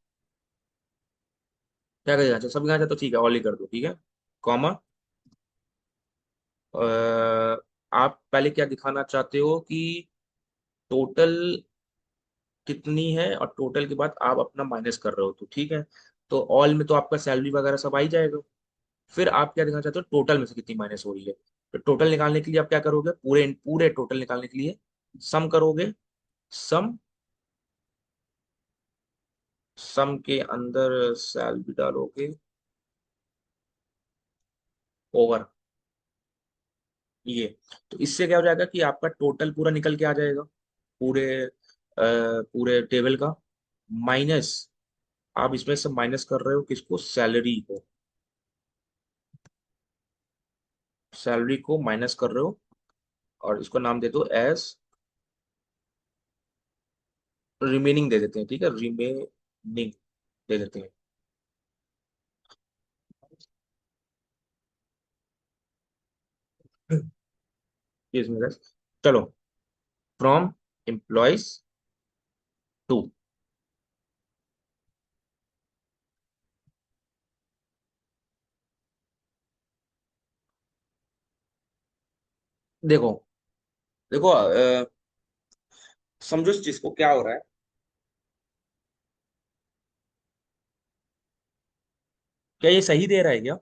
क्या करेगा, अच्छा सब यहाँ तो ठीक है, ऑल ही कर दो, ठीक है, कॉमा। आप पहले क्या दिखाना चाहते हो कि टोटल कितनी है, और टोटल के बाद आप अपना माइनस कर रहे हो, तो ठीक है। तो ऑल में तो आपका सैलरी वगैरह सब आ ही जाएगा। फिर आप क्या दिखाना चाहते हो, टोटल में से कितनी माइनस हो रही है। तो टोटल निकालने के लिए आप क्या करोगे, पूरे पूरे टोटल निकालने के लिए सम करोगे, सम, सम के अंदर सैलरी डालोगे, ओवर, ये। तो इससे क्या हो जाएगा कि आपका टोटल पूरा निकल के आ जाएगा, पूरे पूरे टेबल का, माइनस, आप इसमें से माइनस कर रहे हो किसको, सैलरी को, सैलरी को माइनस कर रहे हो, और इसको नाम दे दो एज रिमेनिंग दे देते हैं, ठीक है, रिमेनिंग, दे देते हैं। इसमें बस, चलो, फ्रॉम एम्प्लॉयज टू। देखो, देखो समझो इस चीज को, क्या हो रहा है। क्या ये सही दे रहा है क्या?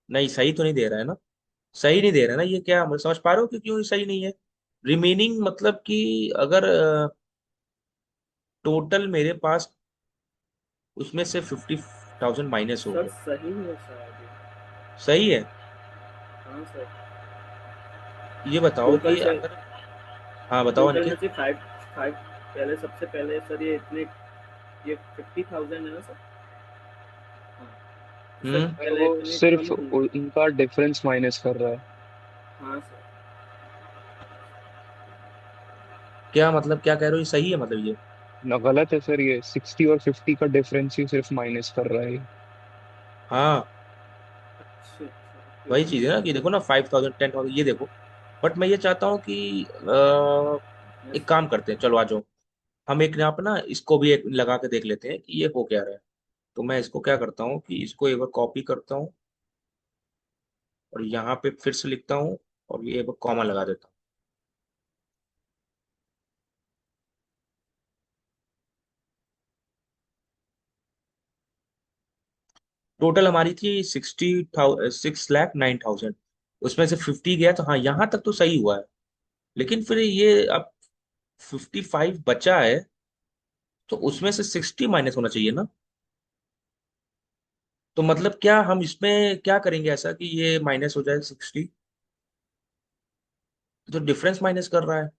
नहीं, सही तो नहीं दे रहा है ना। सही नहीं दे रहा है ना, ये क्या मतलब समझ पा रहे हो कि क्यों ये सही नहीं है? रिमेनिंग मतलब कि अगर टोटल मेरे पास उसमें से 50,000 माइनस हो सर गए। सही है शायद ये। सही है। हाँ सर। ये बताओ टोटल कि से, अगर, हाँ बताओ टोटल में अंकित। से फाइव, फाइव पहले, सबसे पहले सर ये इतने, ये 50,000 है ना सर? हाँ। इससे हम्म। पर पहले वो इतने सिर्फ कम होंगे। उनका डिफरेंस माइनस कर रहा है। हाँ सर। क्या मतलब, क्या कह रहे हो, ये सही है मतलब ये? ना गलत है सर, ये 60 और 50 का डिफरेंस ही सिर्फ माइनस कर रहा है ये। हाँ, अच्छा अच्छा, वही ओके चीज है ना कि देखो ना, 5,000 10,000 ये देखो। बट मैं ये चाहता हूँ कि यस एक सर। काम करते हैं, चलो आ जाओ। हम एक यहाँ पे ना इसको भी एक लगा के देख लेते हैं कि ये हो क्या रहा है। तो मैं इसको क्या करता हूँ कि इसको एक बार कॉपी करता हूँ, और यहाँ पे फिर से लिखता हूँ, और ये एक बार कॉमा लगा देता हूँ। टोटल हमारी थी 6,09,000। उसमें से 50 गया, तो हाँ यहाँ तक तो सही हुआ है। लेकिन फिर ये अब 55 बचा है, तो उसमें से 60 माइनस होना चाहिए ना। तो मतलब क्या हम इसमें क्या करेंगे ऐसा कि ये माइनस हो जाए 60? तो डिफरेंस माइनस कर रहा है।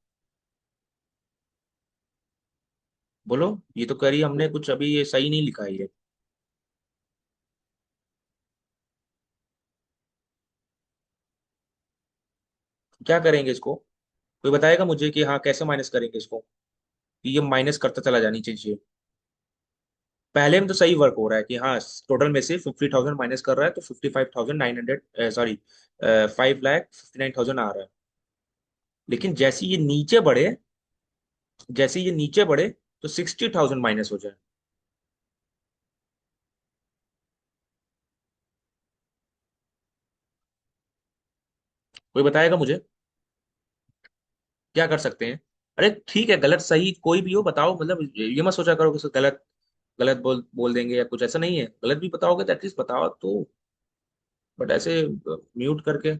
बोलो, ये तो करी हमने कुछ, अभी ये सही नहीं लिखा है ये। क्या करेंगे इसको? कोई बताएगा मुझे कि हाँ कैसे माइनस करेंगे इसको, कि ये माइनस करता चला जानी चाहिए। पहले में तो सही वर्क हो रहा है कि हाँ, टोटल में से 50,000 माइनस कर रहा है, तो 55,900, सॉरी, 5,59,000 आ रहा है। लेकिन जैसे ये नीचे बढ़े, तो 60,000 माइनस हो जाए। कोई बताएगा मुझे क्या कर सकते हैं? अरे ठीक है, गलत सही कोई भी हो बताओ, मतलब ये मत सोचा करो कि गलत गलत बोल बोल देंगे या कुछ, ऐसा नहीं है। गलत भी बताओगे तो एटलीस्ट बताओ तो। बट ऐसे म्यूट करके।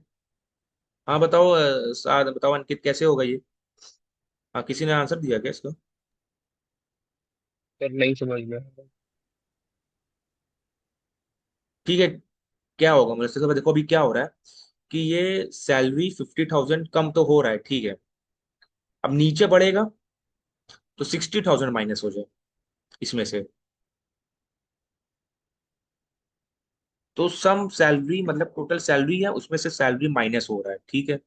हाँ बताओ, साद बताओ अंकित, कैसे होगा ये? हाँ, किसी ने आंसर दिया क्या इसका? सर नहीं समझ में। ठीक है। क्या होगा मुझे सबसे पहले देखो, अभी क्या हो रहा है कि ये सैलरी 50,000 कम तो हो रहा है, ठीक है। अब नीचे बढ़ेगा, तो 60,000 माइनस हो जाए इसमें से। तो सम सैलरी मतलब टोटल सैलरी है, उसमें से सैलरी माइनस हो रहा है, ठीक है।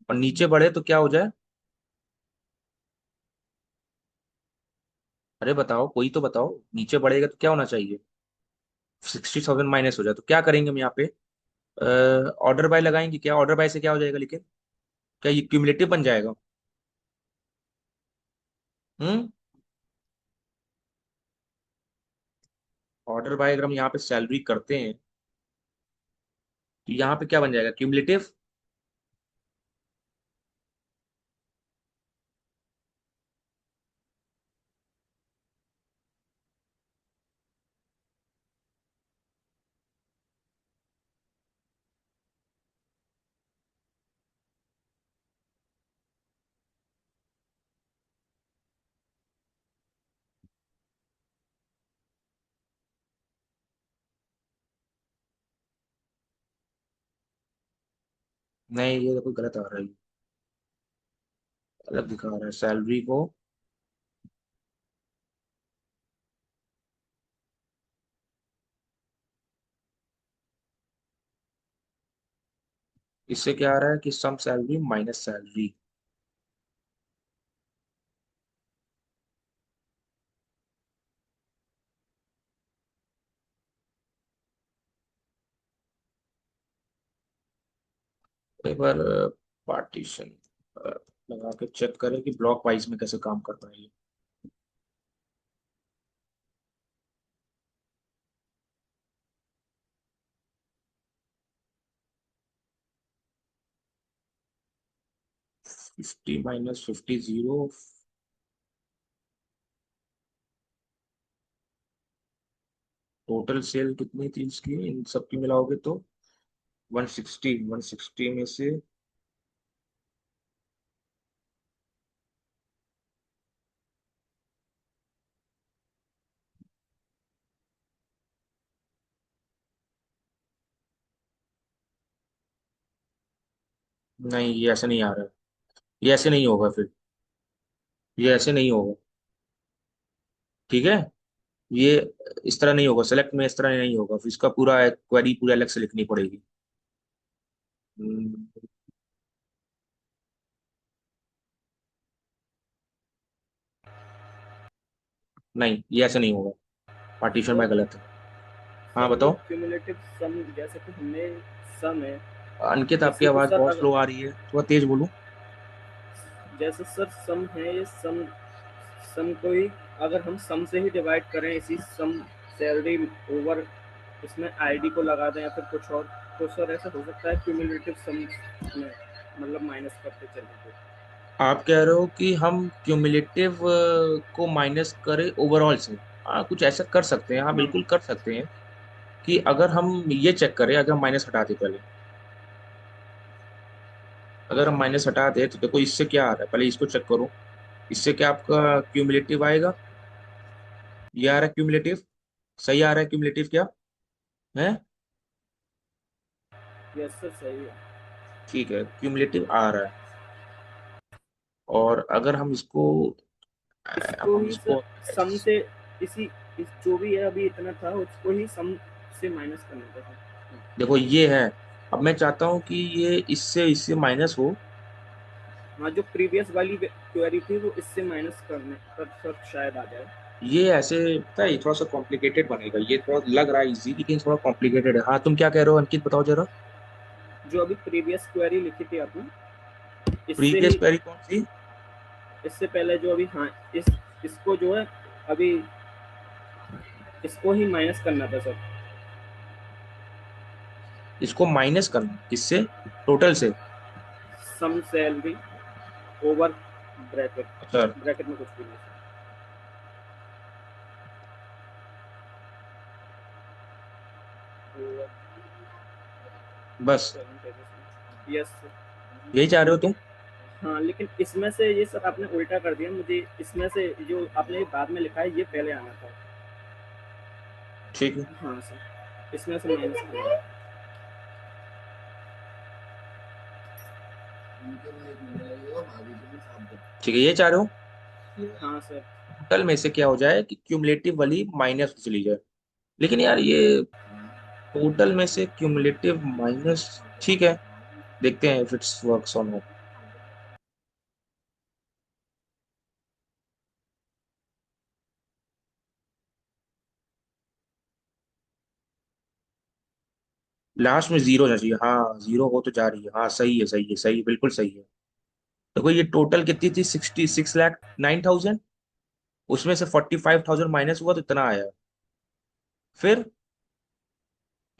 और नीचे बढ़े तो क्या हो जाए? अरे बताओ, कोई तो बताओ, नीचे बढ़ेगा तो क्या होना चाहिए? 60,000 माइनस हो जाए तो क्या करेंगे हम यहाँ पे? ऑर्डर बाय लगाएंगे क्या? ऑर्डर बाय से क्या हो जाएगा लेकिन? क्या ये क्यूमुलेटिव बन जाएगा? हम्म। ऑर्डर बाय अगर हम यहाँ पे सैलरी करते हैं, तो यहाँ पे क्या बन जाएगा, क्यूमुलेटिव? नहीं, ये देखो गलत आ रहा है, अलग दिखा रहा है सैलरी को। इससे क्या आ रहा है कि सम सैलरी माइनस सैलरी। एक बार पार्टीशन लगा के चेक करें कि ब्लॉक वाइज में कैसे काम कर रहा है ये। 50 माइनस 50 जीरो। टोटल सेल कितनी थी इसकी इन सब की मिलाओगे तो 160। 160 में से नहीं, ये ऐसे नहीं आ रहा है। ये ऐसे नहीं होगा फिर। ये ऐसे नहीं होगा। ठीक है। ये इस तरह नहीं होगा, सेलेक्ट में इस तरह नहीं होगा, फिर इसका पूरा क्वेरी पूरा अलग से लिखनी पड़ेगी। हम्म, नहीं, ये ऐसे नहीं होगा। पार्टीशन में सर गलत है। हाँ सर ये बताओ। क्यूमुलेटिव सम, जैसे कि हमने सम है, अंकित, आपकी इसी को आवाज सर बहुत अगर, स्लो आ रही है, थोड़ा तेज बोलूं। जैसे सर सम है ये सम, सम को ही अगर हम सम से ही डिवाइड करें, इसी सम सैलरी ओवर इसमें आईडी को लगा दें या फिर कुछ और, तो सर ऐसा हो सकता है क्यूमुलेटिव सम में मतलब माइनस करते चले तो। आप कह रहे हो कि हम क्यूमुलेटिव को माइनस करें ओवरऑल से। हाँ, कुछ ऐसा कर सकते हैं, हाँ हाँ बिल्कुल कर सकते हैं। कि अगर हम ये चेक करें, अगर हम माइनस हटा दें पहले, अगर हम माइनस हटा दें तो देखो इससे क्या आ रहा है, पहले इसको चेक करो। इससे क्या आपका क्यूमुलेटिव आएगा? ये आ रहा है क्यूमुलेटिव। सही आ रहा है क्यूमुलेटिव क्या है? यस सर सही है। ठीक है, क्यूमुलेटिव आ रहा है। और अगर हम इसको इसको हम ही सर इसको सम से, इसी इस जो भी है अभी इतना था उसको ही सम से माइनस करना था सर। देखो ये है। अब मैं चाहता हूं कि ये इससे इससे माइनस हो। हाँ जो प्रीवियस वाली क्वेरी थी वो इससे माइनस करने पर सर शायद आ जाए। ये ऐसे पता है, ये थोड़ा सा कॉम्प्लिकेटेड बनेगा, ये थोड़ा लग रहा है इजी लेकिन थोड़ा कॉम्प्लिकेटेड है। हाँ, तुम क्या कह रहे हो अंकित, बताओ जरा। जो अभी प्रीवियस क्वेरी लिखी थी आपने, इससे प्रीवियस ही, क्वेरी कौन सी? इससे पहले जो अभी, हाँ इसको जो है अभी इसको ही माइनस करना था सर। इसको माइनस करना किससे? टोटल से? सम सैलरी ओवर ब्रैकेट, अच्छा। ब्रैकेट में कुछ भी नहीं सर। बस यस। यही चाह रहे हो तुम? हाँ लेकिन इसमें से ये सब आपने उल्टा कर दिया, मुझे इसमें से जो आपने बाद में लिखा है ये पहले आना था। ठीक है। हाँ सर, इसमें से माइनस करना। ठीक है, ये चाह रहे हो। हाँ सर। टोटल में से क्या हो जाए कि क्यूमुलेटिव वाली माइनस चली जाए। लेकिन यार ये टोटल में से क्यूमुलेटिव माइनस, ठीक है, देखते हैं if it's works on. Last में जीरो जाना चाहिए, हाँ जीरो हो तो जा रही है, हाँ सही है सही है सही है, बिल्कुल सही है। देखो ये टोटल कितनी थी, 66,09,000। उसमें से 45,000 माइनस हुआ तो इतना आया। फिर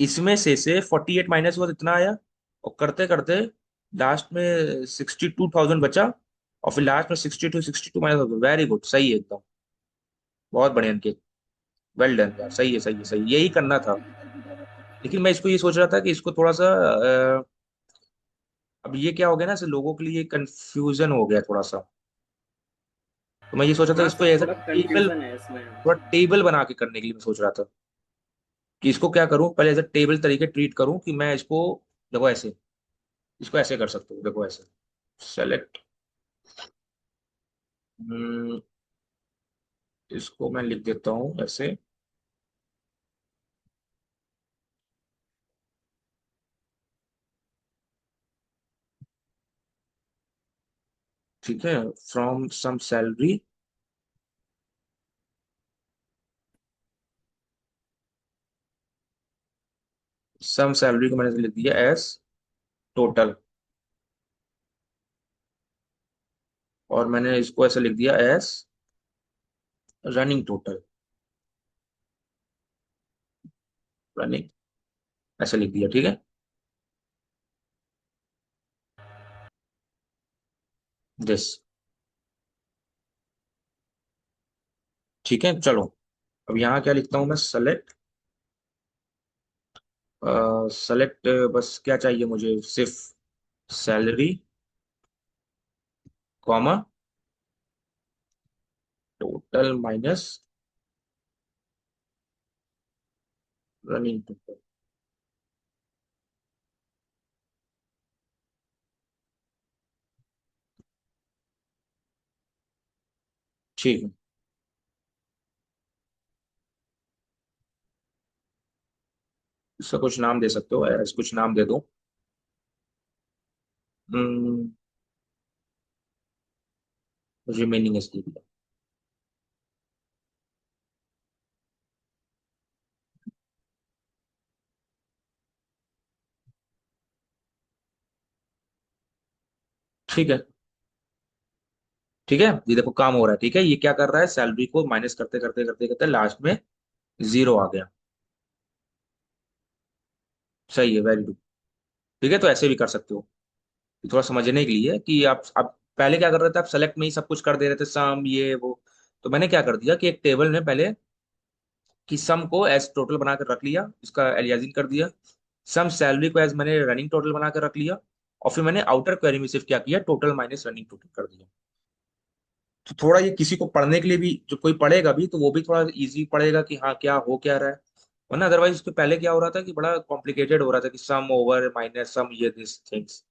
इसमें से 48 माइनस हुआ तो इतना आया। और करते करते लास्ट में 62,000 बचा। और फिर लास्ट में 62 माइनस, वेरी गुड, सही है एकदम। बहुत बढ़िया इनके। वेल डन यार, सही है सही है सही, यही करना था। लेकिन मैं इसको ये सोच रहा था कि इसको थोड़ा सा अब ये क्या हो गया ना, ऐसे लोगों के लिए कंफ्यूजन हो गया थोड़ा सा। तो मैं ये सोच रहा था हाँ इसको सर एज अ थोड़ा टेबल, कंफ्यूजन है इसमें। थोड़ा टेबल बना के करने के लिए मैं सोच रहा था कि इसको क्या करूं, पहले एज अ टेबल तरीके ट्रीट करूं कि मैं इसको, देखो ऐसे, इसको ऐसे कर सकते हो, देखो ऐसे सेलेक्ट। इसको मैं लिख देता हूं ऐसे। ठीक है, from sum salary, sum salary को मैंने लिख दिया एज टोटल, और मैंने इसको ऐसे लिख दिया एज रनिंग टोटल, रनिंग, ऐसे लिख दिया, ठीक है। दिस, ठीक है, चलो। अब यहाँ क्या लिखता हूँ मैं, सेलेक्ट, सेलेक्ट, बस क्या चाहिए मुझे, सिर्फ salary, comma, total minus running total. ठीक है, इसका कुछ नाम दे सकते हो, ऐसे कुछ नाम दे दो। रिमेनिंग इसकी दिया। ठीक है, ठीक है, ये देखो काम हो रहा है, ठीक है, ये क्या कर रहा है, सैलरी को माइनस करते करते करते करते लास्ट में जीरो आ गया। सही है, वेरी गुड। ठीक है, तो ऐसे भी कर सकते हो। ये थोड़ा समझने के लिए कि आप पहले क्या कर रहे थे, आप सेलेक्ट में ही सब कुछ कर दे रहे थे, सम ये वो। तो मैंने क्या कर दिया कि एक टेबल में पहले कि सम को एज टोटल बना कर रख लिया, इसका एलियाजिंग कर दिया। सम सैलरी को एज मैंने रनिंग टोटल बना कर रख लिया। और फिर मैंने आउटर क्वेरी में सिर्फ क्या किया, टोटल माइनस रनिंग टोटल कर दिया। तो थोड़ा ये किसी को पढ़ने के लिए भी, जो कोई पढ़ेगा भी तो वो भी थोड़ा इजी पड़ेगा कि हाँ क्या हो क्या रहा है। वरना अदरवाइज उसके पहले क्या हो रहा था कि बड़ा कॉम्प्लिकेटेड हो रहा था कि सम ओवर माइनस सम, ये दिस थिंग्स।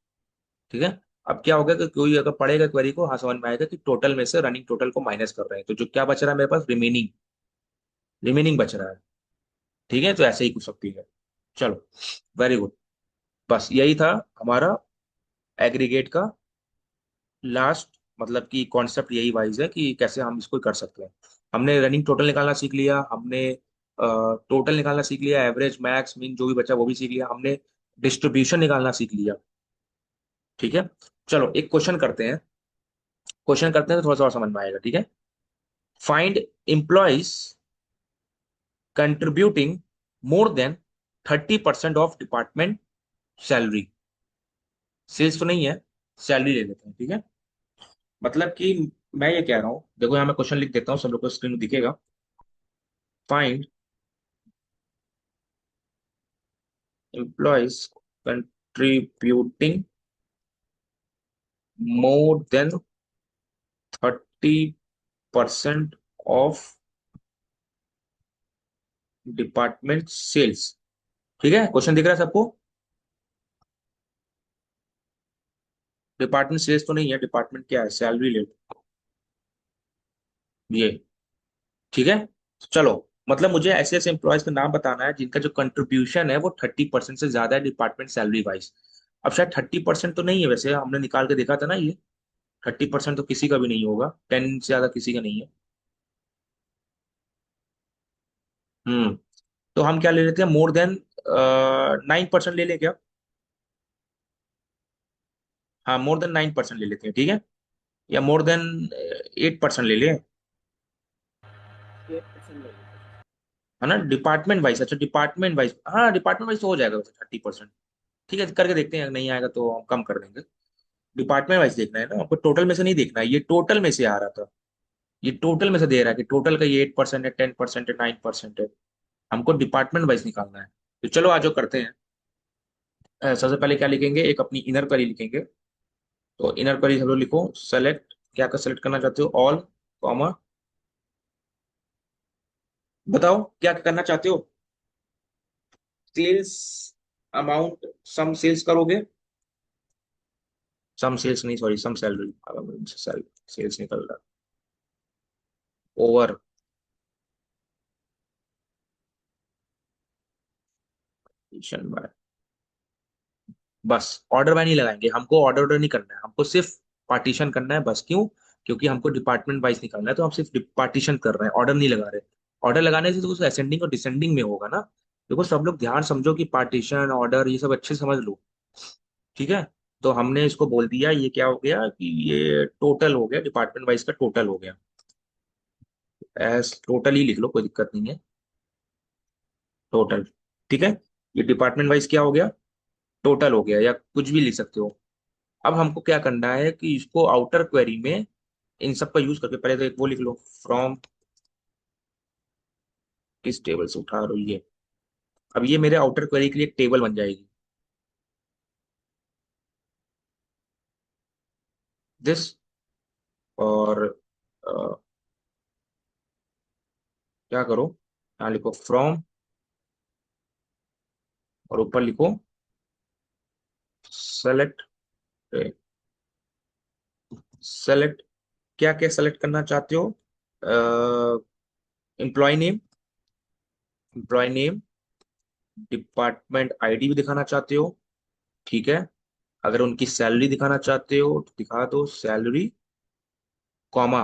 ठीक है। अब क्या होगा कि कोई अगर पढ़ेगा क्वेरी को, हाँ समझ में आएगा कि टोटल में से रनिंग टोटल को माइनस कर रहे हैं, तो जो क्या बच रहा है मेरे पास, रिमेनिंग, रिमेनिंग बच रहा है। ठीक है, तो ऐसे ही कुछ सकती है। चलो, वेरी गुड। बस यही था हमारा एग्रीगेट का लास्ट, मतलब कि कॉन्सेप्ट यही वाइज है कि कैसे हम इसको कर सकते हैं। हमने रनिंग टोटल निकालना सीख लिया, हमने टोटल निकालना सीख लिया, एवरेज मैक्स मिन जो भी बचा वो भी सीख लिया हमने, डिस्ट्रीब्यूशन निकालना सीख लिया। ठीक है, चलो एक क्वेश्चन करते हैं, क्वेश्चन करते हैं तो थोड़ा सा और समझ में आएगा, ठीक है। Find employees contributing more than 30% of department salary. Sales तो नहीं है, सैलरी ले लेते हैं, ठीक है। मतलब कि मैं ये कह रहा हूँ, देखो यहाँ मैं क्वेश्चन लिख देता हूँ, सब लोग को स्क्रीन में दिखेगा। Find employees contributing more than 30% of department sales. ठीक है, क्वेश्चन दिख रहा है सबको। डिपार्टमेंट सेल्स तो नहीं है, डिपार्टमेंट क्या है, सैलरी ले लो, ये। ठीक है, चलो, मतलब मुझे ऐसे ऐसे एम्प्लॉयज का नाम बताना है जिनका जो कंट्रीब्यूशन है वो 30% से ज्यादा है डिपार्टमेंट सैलरी वाइज। अब शायद 30% तो नहीं है, वैसे हमने निकाल के देखा था ना ये, 30% तो किसी का भी नहीं होगा, 10 से ज्यादा किसी का नहीं है। हम्म, तो हम क्या ले लेते हैं, मोर देन 9% ले लें क्या। हाँ, मोर देन 9% ले लेते हैं, ठीक है। या मोर देन 8% ले लें, 8% लगेगा। है ना, डिपार्टमेंट वाइज। अच्छा, डिपार्टमेंट वाइज, हाँ डिपार्टमेंट वाइज तो हो जाएगा वैसे 30%। ठीक है, करके देखते हैं, नहीं आएगा तो हम कम कर देंगे। डिपार्टमेंट वाइज देखना है ना हमको, टोटल में से नहीं देखना है, ये टोटल में से आ रहा था, ये टोटल में से दे रहा है कि टोटल का ये 8% है, 10% है, 9% है। हमको डिपार्टमेंट वाइज निकालना है। तो चलो आज जो करते हैं, सबसे पहले क्या लिखेंगे, एक अपनी इनर क्वेरी लिखेंगे। तो इनर क्वेरी हम लोग लिखो, सेलेक्ट, क्या का सेलेक्ट करना चाहते हो, ऑल, कॉमा, बताओ क्या करना चाहते हो, सेल्स अमाउंट, सम सेल्स करोगे, सम सेल्स नहीं, सॉरी, सम सैलरी, सेल्स निकल रहा, ओवर, बस ऑर्डर बाय नहीं लगाएंगे, हमको ऑर्डर ऑर्डर नहीं करना है, हमको सिर्फ पार्टीशन करना है बस। क्यों? क्योंकि हमको डिपार्टमेंट वाइज निकालना है, तो हम सिर्फ पार्टीशन कर रहे हैं, ऑर्डर नहीं लगा रहे। ऑर्डर लगाने से तो कुछ असेंडिंग और डिसेंडिंग में होगा ना। देखो सब लोग ध्यान समझो कि पार्टीशन ऑर्डर ये सब अच्छे से समझ लो। ठीक है। तो हमने इसको बोल दिया, ये क्या हो गया कि ये टोटल हो गया, डिपार्टमेंट वाइज का टोटल हो गया। एस टोटल ही लिख लो, कोई दिक्कत नहीं है। टोटल। ठीक है। ये डिपार्टमेंट वाइज क्या हो गया? टोटल हो गया, या कुछ भी लिख सकते हो। अब हमको क्या करना है कि इसको आउटर क्वेरी में इन सब का यूज करके, पहले तो एक वो लिख लो, फ्रॉम किस टेबल से उठा रही है। अब ये मेरे आउटर क्वेरी के लिए एक टेबल बन जाएगी, दिस। और क्या करो, यहाँ लिखो फ्रॉम, और ऊपर लिखो सेलेक्ट। सेलेक्ट क्या क्या सेलेक्ट करना चाहते हो? Employee name, employee name, department ID भी दिखाना चाहते हो, ठीक है। अगर उनकी सैलरी दिखाना चाहते हो तो दिखा दो सैलरी, कॉमा।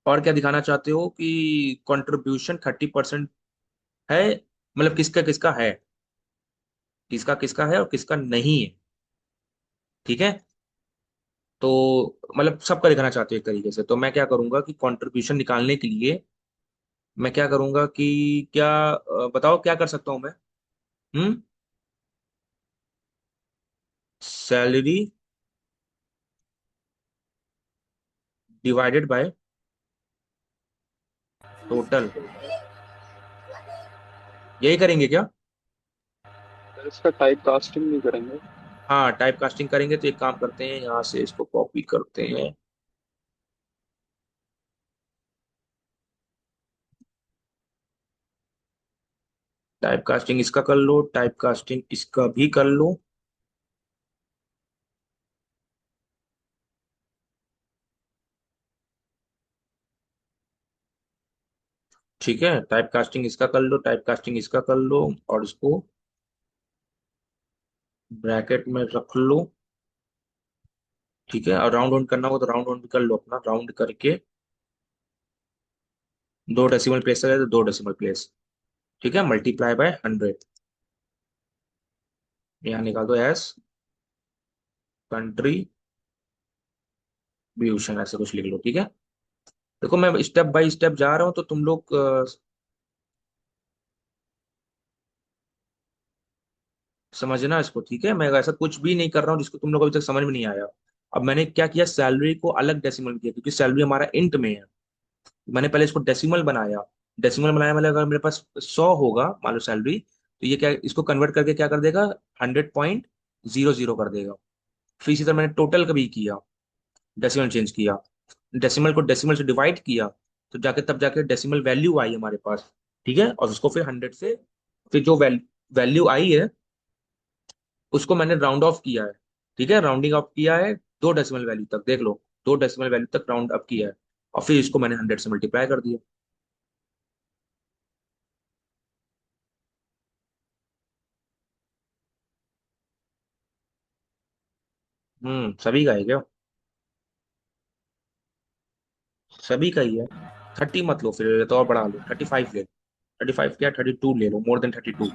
और क्या दिखाना चाहते हो कि कंट्रीब्यूशन 30% है, मतलब किसका किसका है, किसका किसका है और किसका नहीं है। ठीक है। तो मतलब सबका दिखाना चाहते हो एक तरीके से। तो मैं क्या करूंगा कि कंट्रीब्यूशन निकालने के लिए मैं क्या करूंगा कि क्या बताओ क्या कर सकता हूं मैं। हम्म। सैलरी डिवाइडेड बाय टोटल, यही करेंगे क्या? सर इसका टाइप कास्टिंग नहीं करेंगे? हाँ, टाइप कास्टिंग करेंगे। तो एक काम करते हैं, यहाँ से इसको कॉपी करते हैं। टाइप कास्टिंग इसका कर लो, टाइप कास्टिंग इसका भी कर लो। ठीक है, टाइप कास्टिंग इसका कर लो, टाइप कास्टिंग इसका कर लो, और इसको ब्रैकेट में रख लो। ठीक है। और राउंड ऑन करना हो तो राउंड ऑन भी कर लो, अपना राउंड करके 2 डेसिमल प्लेस है तो 2 डेसिमल प्लेस। ठीक है, मल्टीप्लाई बाय 100। यहाँ निकाल दो एस कंट्रीब्यूशन, ऐसे कुछ लिख लो। ठीक है। देखो मैं स्टेप बाय स्टेप जा रहा हूँ, तो तुम लोग समझना इसको। ठीक है, मैं ऐसा कुछ भी नहीं कर रहा हूँ जिसको तुम लोग अभी तक समझ में नहीं आया। अब मैंने क्या किया, सैलरी को अलग डेसिमल किया, क्योंकि सैलरी हमारा इंट में है। मैंने पहले इसको डेसिमल बनाया। डेसिमल बनाया मतलब अगर मेरे पास 100 होगा मान लो सैलरी, तो ये क्या, इसको कन्वर्ट करके क्या कर देगा, 100.00 कर देगा। फिर इसी तरह मैंने टोटल का भी किया, डेसिमल चेंज किया, डेसिमल को डेसिमल से डिवाइड किया, तो जाके तब जाके डेसिमल वैल्यू आई हमारे पास। ठीक है। और उसको फिर 100 से, फिर जो वैल्यू आई है उसको मैंने राउंड ऑफ किया है। ठीक है, राउंडिंग ऑफ किया है 2 डेसिमल वैल्यू तक, देख लो, 2 डेसिमल वैल्यू तक राउंड अप किया है। और फिर इसको मैंने 100 से मल्टीप्लाई कर दिया। सभी का है क्या? सभी का ही है। 30 मत लो, फिर तो और बढ़ा लो, 35 ले लो। 35 क्या, 32 ले लो, मोर देन 32।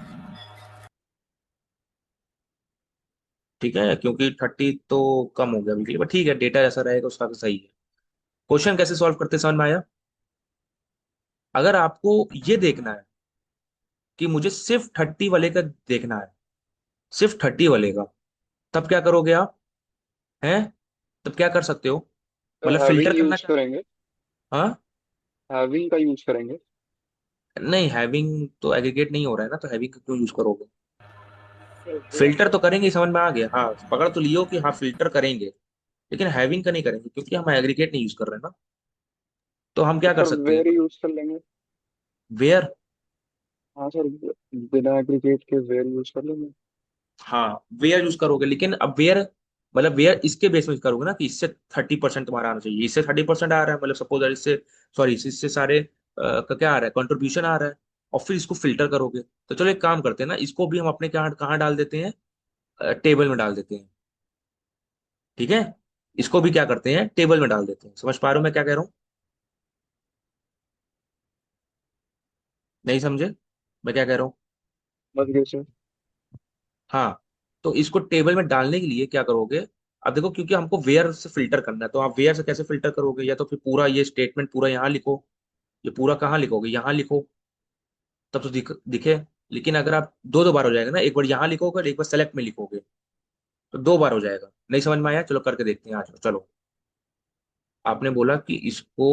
ठीक है, क्योंकि 30 तो कम हो गया बिल्कुल, बट ठीक है, डेटा जैसा रहेगा उसका तो सही है। क्वेश्चन कैसे सॉल्व करते समझ में आया? अगर आपको ये देखना है कि मुझे सिर्फ 30 वाले का देखना है, सिर्फ 30 वाले का, तब क्या करोगे आप? हैं? तब क्या कर सकते हो? सर मतलब फिल्टर हैविंग करना यूज चाहते। करेंगे। हाँ। हैविंग का यूज करेंगे। नहीं, हैविंग तो एग्रीगेट नहीं हो रहा है ना, तो हैविंग क्यों यूज करोगे? सर वेयर फिल्टर तो करेंगे, समझ में आ गया, हाँ पकड़ तो लियो कि हाँ फिल्टर करेंगे, लेकिन हैविंग का नहीं करेंगे, क्योंकि हम एग्रीगेट नहीं यूज कर रहे हैं ना। तो हम तो क्या कर सर सकते हैं? वेयर यूज कर लेंगे। वेयर। हाँ सर, बिना एग्रीगेट के वेयर यूज कर लेंगे। हाँ, वेयर यूज करोगे, लेकिन अब वेयर मतलब वेयर इसके बेस में करोगे ना, कि इससे 30% तुम्हारा आना चाहिए, इससे 30% आ रहा है, मतलब सपोज इससे, सॉरी इससे सारे का क्या आ रहा है, कंट्रीब्यूशन आ रहा है। और फिर इसको फिल्टर करोगे। तो चलो एक काम करते हैं ना, इसको भी हम अपने कहाँ कहाँ डाल देते हैं, टेबल में डाल देते हैं। ठीक है। इसको भी क्या करते हैं, टेबल में डाल देते हैं। समझ पा रहे हो मैं क्या कह रहा हूँ? नहीं समझे मैं क्या कह रहा हूँ? समझ गए सर। हाँ, तो इसको टेबल में डालने के लिए क्या करोगे? अब देखो, क्योंकि हमको वेयर से फिल्टर करना है, तो आप वेयर से कैसे फिल्टर करोगे? या तो फिर पूरा ये स्टेटमेंट पूरा यहाँ लिखो। ये पूरा कहाँ लिखोगे? यहाँ लिखो, तब तो दिखे। लेकिन अगर आप दो दो बार हो जाएगा ना, एक बार यहाँ लिखोगे और एक बार सेलेक्ट में लिखोगे, तो दो बार हो जाएगा। नहीं समझ में आया? चलो करके देखते हैं, आ जाओ चलो। आपने बोला कि इसको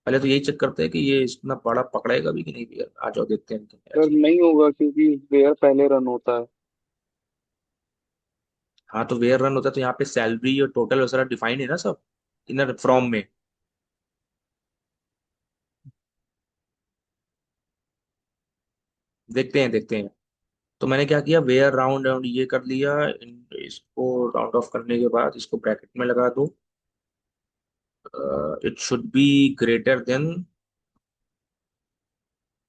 पहले तो यही चेक करते हैं कि ये इतना बड़ा पकड़ेगा भी कि नहीं भी। आ जाओ देखते हैं क्या सर चीज। नहीं होगा क्योंकि वेयर पहले रन होता है। हाँ, तो वेयर रन होता है तो यहाँ पे सैलरी और टोटल वगैरह डिफाइंड है ना सब, इनर फ्रॉम में। देखते हैं देखते हैं। तो मैंने क्या किया, वेयर राउंड राउंड ये कर लिया। इसको राउंड ऑफ करने के बाद इसको ब्रैकेट में लगा दो। It should be greater than,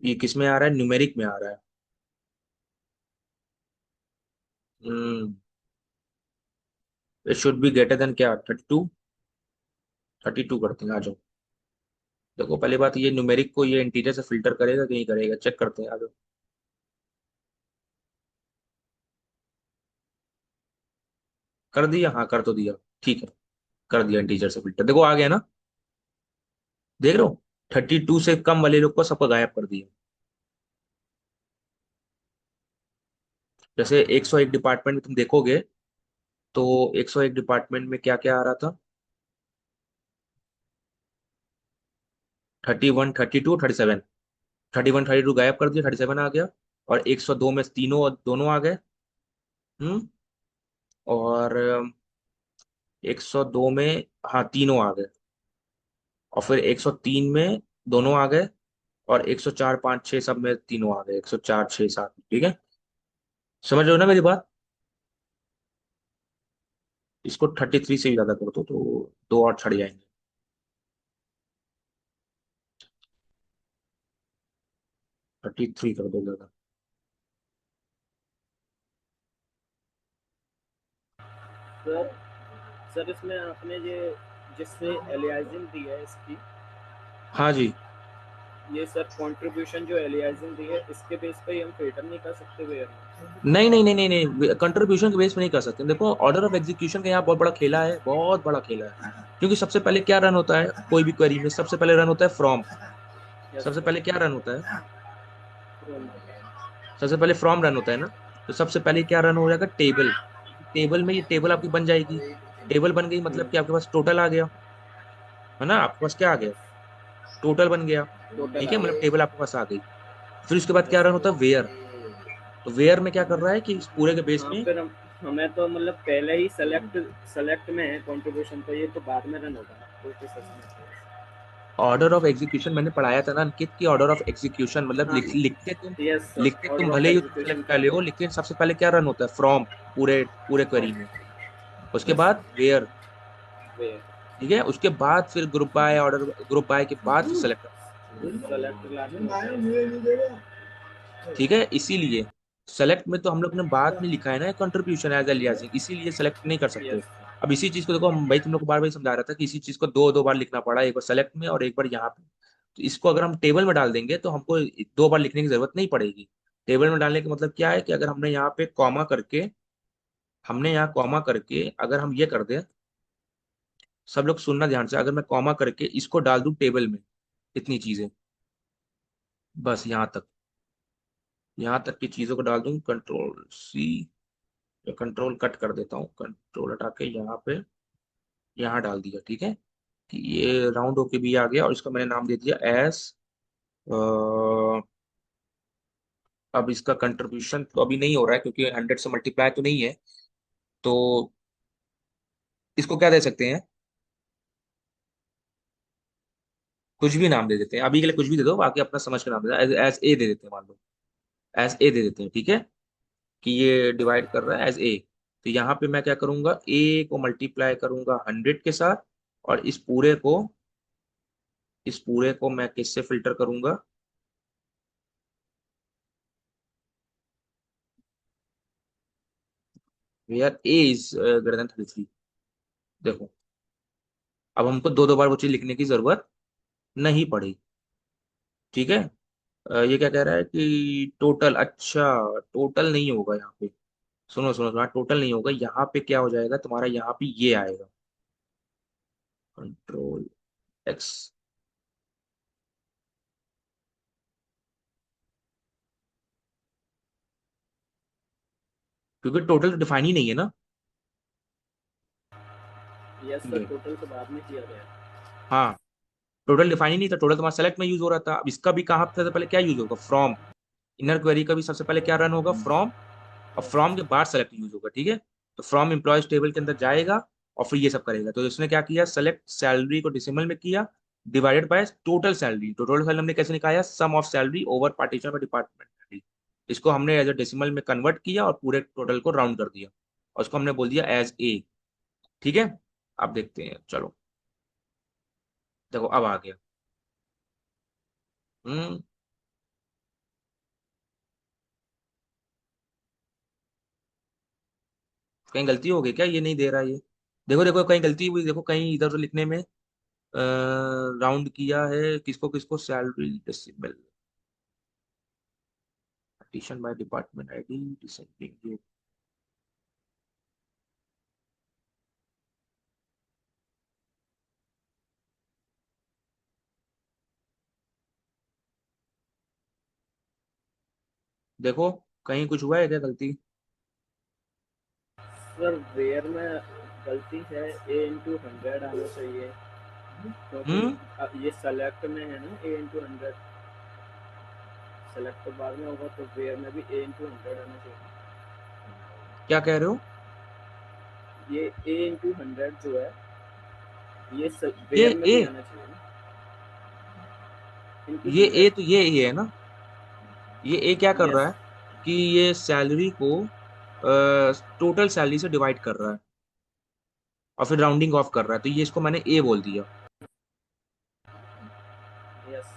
ये किस में आ रहा है, न्यूमेरिक में आ रहा है। Hmm it should be greater than क्या, 32। 32 करते हैं, आ जाओ। देखो पहली बात, ये न्यूमेरिक को ये इंटीजर से फिल्टर करेगा कि नहीं करेगा, चेक करते हैं, आ जाओ। कर दिया, हाँ कर तो दिया। ठीक है, कर दिया इंटीजर से फिल्टर, देखो आ गया ना। देख रहे हो, 32 से कम वाले लोग को सबको गायब कर दिया। जैसे 101 डिपार्टमेंट में तुम देखोगे, तो 101 डिपार्टमेंट में क्या क्या आ रहा था, 31 32 37। 31 32 गायब कर दिया, 37 आ गया। और 102 में तीनों दोनों आ गए। हम्म और 102 में, हाँ तीनों आ गए। और फिर 103 में दोनों आ गए। और 104 5 6 सब में तीनों आ गए, 104 6 7, ठीक है। समझ रहे हो ना मेरी बात? इसको 33 से भी ज्यादा कर दो तो दो और छड़ जाएंगे। 33 कर दो ज्यादा। सर सर इसमें आपने ये जिससे एलियासिंग दी है इसकी, हाँ जी। ये सर कंट्रीब्यूशन जो एलियासिंग दी है इसके बेस पे ही हम फिल्टर नहीं कर सकते वेयर में? नहीं नहीं नहीं नहीं नहीं, कंट्रीब्यूशन के बेस पे नहीं कर सकते। देखो ऑर्डर ऑफ एग्जीक्यूशन का यहाँ बहुत बड़ा खेला है, बहुत बड़ा खेला है। क्योंकि सबसे पहले क्या रन होता है कोई भी क्वेरी में, सबसे पहले रन होता है फ्रॉम। यस सबसे सर। पहले क्या रन होता है? सबसे पहले फ्रॉम रन होता है ना। तो सबसे पहले क्या रन हो जाएगा, टेबल। टेबल में ये टेबल आपकी बन जाएगी। टेबल बन गई मतलब कि आपके पास टोटल आ गया, है ना। आपके पास क्या आ गया, टोटल बन गया। टोटल ठीक आ है, मतलब टेबल गया। आपके पास आ गई। फिर उसके बाद क्या यस रन सर। होता है, वेयर। तो वेयर में क्या कर रहा है कि इस पूरे के बेस हाँ में फिर हम हमें तो मतलब पहले ही सेलेक्ट सेलेक्ट में है कंट्रीब्यूशन, तो ये तो बाद में रन होगा कोई प्रोसेस में। ऑर्डर ऑफ एग्जीक्यूशन मैंने पढ़ाया था ना अंकित, की ऑर्डर ऑफ एग्जीक्यूशन मतलब हाँ लिखते यस सर, तुम ऑर्डर भले ऑफ ही एग्जीक्यूशन सेलेक्ट क्या पहले हो, है? लेकिन सबसे पहले क्या रन होता है, फ्रॉम। पूरे पूरे क्वेरी में। उसके यस बाद सर। वेयर। वे ठीक है, उसके बाद फिर group by, order group by के बाद फिर सेलेक्ट। सेलेक्ट लास्ट में होता है। ठीक है, इसीलिए सेलेक्ट में तो हम लोग ने बाद में लिखा है ना कंट्रीब्यूशन एज एलियासिंग, इसीलिए सेलेक्ट नहीं कर सकते। Yes sir. अब इसी चीज को देखो, हम भाई तुम लोग को बार बार समझा रहा था कि इसी चीज को दो दो बार लिखना पड़ा, एक बार सेलेक्ट में और एक बार यहाँ पे। तो इसको अगर हम टेबल में डाल देंगे तो हमको दो बार लिखने की जरूरत नहीं पड़ेगी। टेबल में डालने का मतलब क्या है कि अगर हमने यहाँ पे कॉमा करके, हमने यहाँ कॉमा करके अगर हम ये कर दें, सब लोग सुनना ध्यान से, अगर मैं कॉमा करके इसको डाल दूं टेबल में, इतनी चीजें, बस यहाँ तक की चीजों को डाल दूं, कंट्रोल सी, या कंट्रोल कट कर देता हूँ, कंट्रोल हटा के यहाँ पे, यहाँ डाल दिया, ठीक है। कि ये राउंड होके भी आ गया और इसका मैंने नाम दे दिया एस। अब इसका कंट्रीब्यूशन तो अभी नहीं हो रहा है क्योंकि 100 से मल्टीप्लाई तो नहीं है। तो इसको क्या दे सकते हैं, कुछ भी नाम दे देते हैं अभी के लिए, कुछ भी दे दो, बाकी अपना समझ के नाम दे दो, एज ए दे देते हैं, मान लो एज ए दे देते हैं, ठीक है। कि ये डिवाइड कर रहा है एज ए। तो यहाँ पे मैं क्या करूंगा, ए को मल्टीप्लाई करूंगा 100 के साथ, और इस पूरे को मैं किससे फिल्टर करूंगा, where A is greater than 33। देखो अब हमको दो दो बार वो चीज लिखने की जरूरत नहीं पड़ी। ठीक है। ये क्या कह रहा है कि टोटल, अच्छा टोटल नहीं होगा यहाँ पे। सुनो सुनो सुनो, टोटल नहीं होगा यहाँ पे, क्या हो जाएगा तुम्हारा, यहाँ पे ये आएगा कंट्रोल एक्स, क्योंकि टोटल डिफाइन ही नहीं है ना। यस सर, ये, टोटल तो बाद में किया गया। हाँ, टोटल डिफाइन ही नहीं था, टोटल तुम्हारा सेलेक्ट में यूज हो रहा था। अब इसका भी कहाँ सबसे पहले क्या यूज होगा, फ्रॉम। इनर क्वेरी का भी सबसे पहले क्या रन होगा, फ्रॉम। और यस फ्रॉम के बाद सेलेक्ट यूज होगा, ठीक है। तो फ्रॉम एम्प्लॉयज टेबल के अंदर जाएगा और फिर ये सब करेगा। तो इसने क्या किया, सेलेक्ट सैलरी को डेसिमल में किया, डिवाइडेड बाय टोटल सैलरी। तो टोटल सैलरी हमने कैसे निकाला, sum of salary over partition by department. इसको हमने एज अ डेसिमल में कन्वर्ट किया और पूरे टोटल को राउंड कर दिया, और उसको हमने बोल दिया एज ए। ठीक है। अब देखते हैं, चलो देखो अब आ गया। हम्म। कहीं गलती हो गई क्या, ये नहीं दे रहा ये। देखो देखो कहीं गलती हुई, देखो कहीं इधर उधर लिखने में राउंड किया है, किसको किसको, salary decimal, partition by department ID, descending. देखो कहीं कुछ हुआ है क्या गलती। सर, वेयर में गलती है, ए इंटू 100 आना चाहिए, क्योंकि हम्म। ये सेलेक्ट में है ना, ए इंटू 100। सेलेक्ट तो बाद में होगा, तो वेयर में भी ए इंटू 100 आना चाहिए। क्या कह रहे हो। ये ए इंटू 100 जो है, ये ये वेयर में ए, भी आना चाहिए ना, इंटू ये ए 100। तो ये है ना। ये ए क्या कर रहा यस। है कि ये सैलरी को टोटल सैलरी से डिवाइड कर रहा है और फिर राउंडिंग ऑफ कर रहा है, तो ये इसको मैंने ए बोल दिया। यस।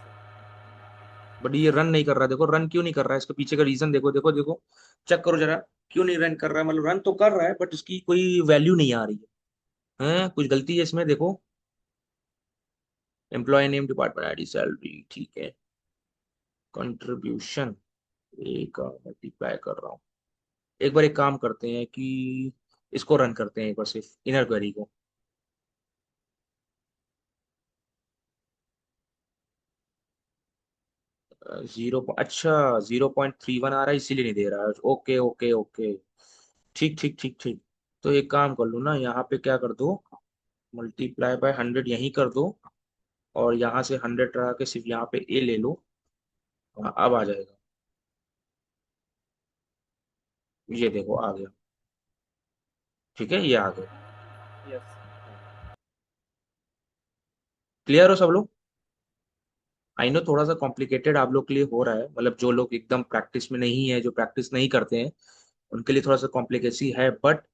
बट ये रन नहीं कर रहा है, देखो रन क्यों नहीं कर रहा है, इसके पीछे का रीजन देखो देखो देखो, चेक करो जरा। क्यों नहीं रन कर रहा है, मतलब रन तो कर रहा है बट उसकी कोई वैल्यू नहीं आ रही है। कुछ गलती है इसमें देखो। Employee name, department ID, salary, ठीक है। कंट्रीब्यूशन, ए का मल्टीप्लाई कर रहा हूँ। एक बार एक काम करते हैं कि इसको रन करते हैं एक बार, सिर्फ इनर क्वेरी को। अच्छा 0.31 आ रहा है, इसीलिए नहीं दे रहा है। ओके ओके ओके, ठीक ठीक ठीक ठीक। तो एक काम कर लो ना, यहाँ पे क्या कर दो, मल्टीप्लाई बाय 100 यहीं कर दो, और यहाँ से 100 रहा के सिर्फ यहाँ पे ए ले लो। हाँ, अब आ जाएगा। ये देखो आ गया। ठीक है, ये आ गया। यस। क्लियर हो सब लोग। आई नो थोड़ा सा कॉम्प्लिकेटेड आप लोग के लिए हो रहा है, मतलब जो लोग एकदम प्रैक्टिस में नहीं है, जो प्रैक्टिस नहीं करते हैं, उनके लिए थोड़ा सा कॉम्प्लिकेसी है। बट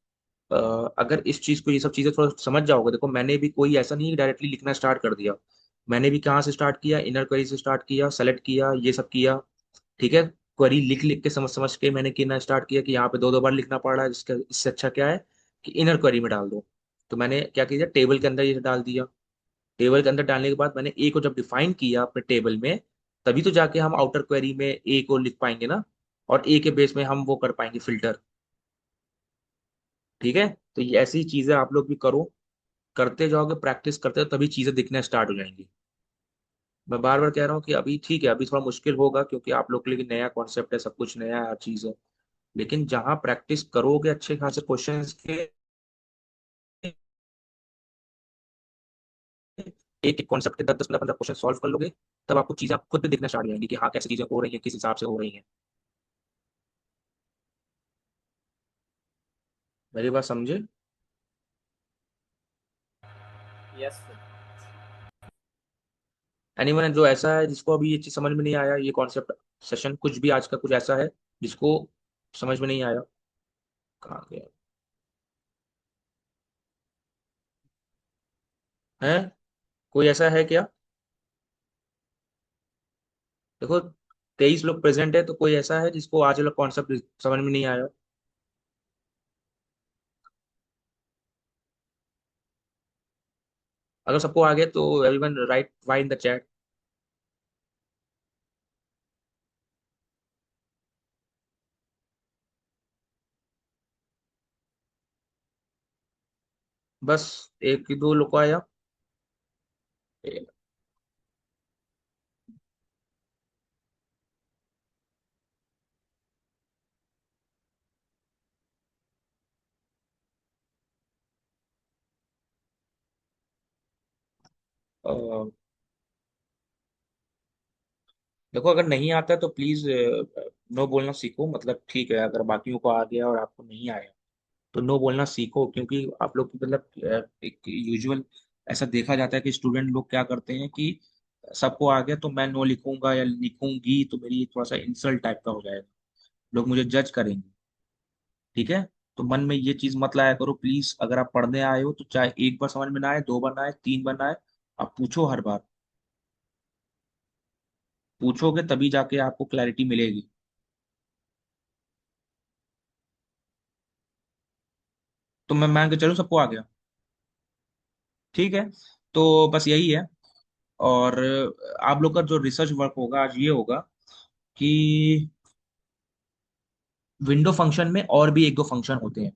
अगर इस चीज को, ये सब चीजें थोड़ा समझ जाओगे, देखो मैंने भी कोई ऐसा नहीं डायरेक्टली लिखना स्टार्ट कर दिया। मैंने भी कहाँ से स्टार्ट किया, इनर क्वेरी से स्टार्ट किया, सेलेक्ट किया, ये सब किया। ठीक है। क्वेरी लिख लिख के, समझ समझ के मैंने कहना स्टार्ट किया कि यहाँ पे दो दो बार लिखना पड़ रहा है, जिसका इससे अच्छा क्या है कि इनर क्वेरी में डाल दो। तो मैंने क्या किया, टेबल के अंदर ये डाल दिया। टेबल के अंदर डालने के बाद मैंने ए को जब डिफाइन किया अपने टेबल में, तभी तो जाके हम आउटर क्वेरी में ए को लिख पाएंगे ना, और ए के बेस में हम वो कर पाएंगे फिल्टर। ठीक है। तो ये ऐसी चीजें आप लोग भी करो, करते जाओगे, प्रैक्टिस करते हो, तभी चीजें दिखना स्टार्ट हो जाएंगी। मैं बार बार कह रहा हूँ कि अभी ठीक है, अभी थोड़ा मुश्किल होगा क्योंकि आप लोग के लिए नया कॉन्सेप्ट है, सब कुछ नया हर चीज है। लेकिन जहां प्रैक्टिस करोगे अच्छे खासे क्वेश्चंस के, एक एक कॉन्सेप्ट के 10 10 15 15 क्वेश्चन सॉल्व कर लोगे, तब आपको चीजें आप खुद भी दिखना स्टार्ट हो जाएंगी कि हाँ कैसे चीजें हो रही हैं, किस हिसाब से हो रही हैं। मेरी बात समझे। Yes sir. एनीवन जो ऐसा है जिसको अभी ये चीज समझ में नहीं आया, ये कॉन्सेप्ट सेशन कुछ भी आज का कुछ ऐसा है जिसको समझ में नहीं आया, कहाँ गया है, कोई ऐसा है क्या। देखो 23 लोग प्रेजेंट है, तो कोई ऐसा है जिसको आज वाला कॉन्सेप्ट समझ में नहीं आया। अगर सबको आ गया तो everyone write Y in the chat. बस एक ही दो लोग को आया। अ, देखो अगर नहीं आता है तो प्लीज नो बोलना सीखो, मतलब ठीक है अगर बाकियों को आ गया और आपको नहीं आया तो नो बोलना सीखो, क्योंकि आप लोग की मतलब एक यूजुअल ऐसा देखा जाता है कि स्टूडेंट लोग क्या करते हैं कि सबको आ गया तो मैं नो लिखूंगा या लिखूंगी तो मेरी थोड़ा सा इंसल्ट टाइप का हो जाएगा, लोग मुझे जज करेंगे। ठीक है, तो मन में ये चीज मत लाया करो प्लीज। अगर आप पढ़ने आए हो तो चाहे एक बार समझ में ना आए, दो बार ना आए, तीन बार ना आए, आप पूछो हर बार। पूछोगे तभी जाके आपको क्लैरिटी मिलेगी। तो मैं मान के चलूं सबको आ गया। ठीक है, तो बस यही है। और आप लोग का जो रिसर्च वर्क होगा आज ये होगा कि विंडो फंक्शन में और भी एक दो फंक्शन होते हैं।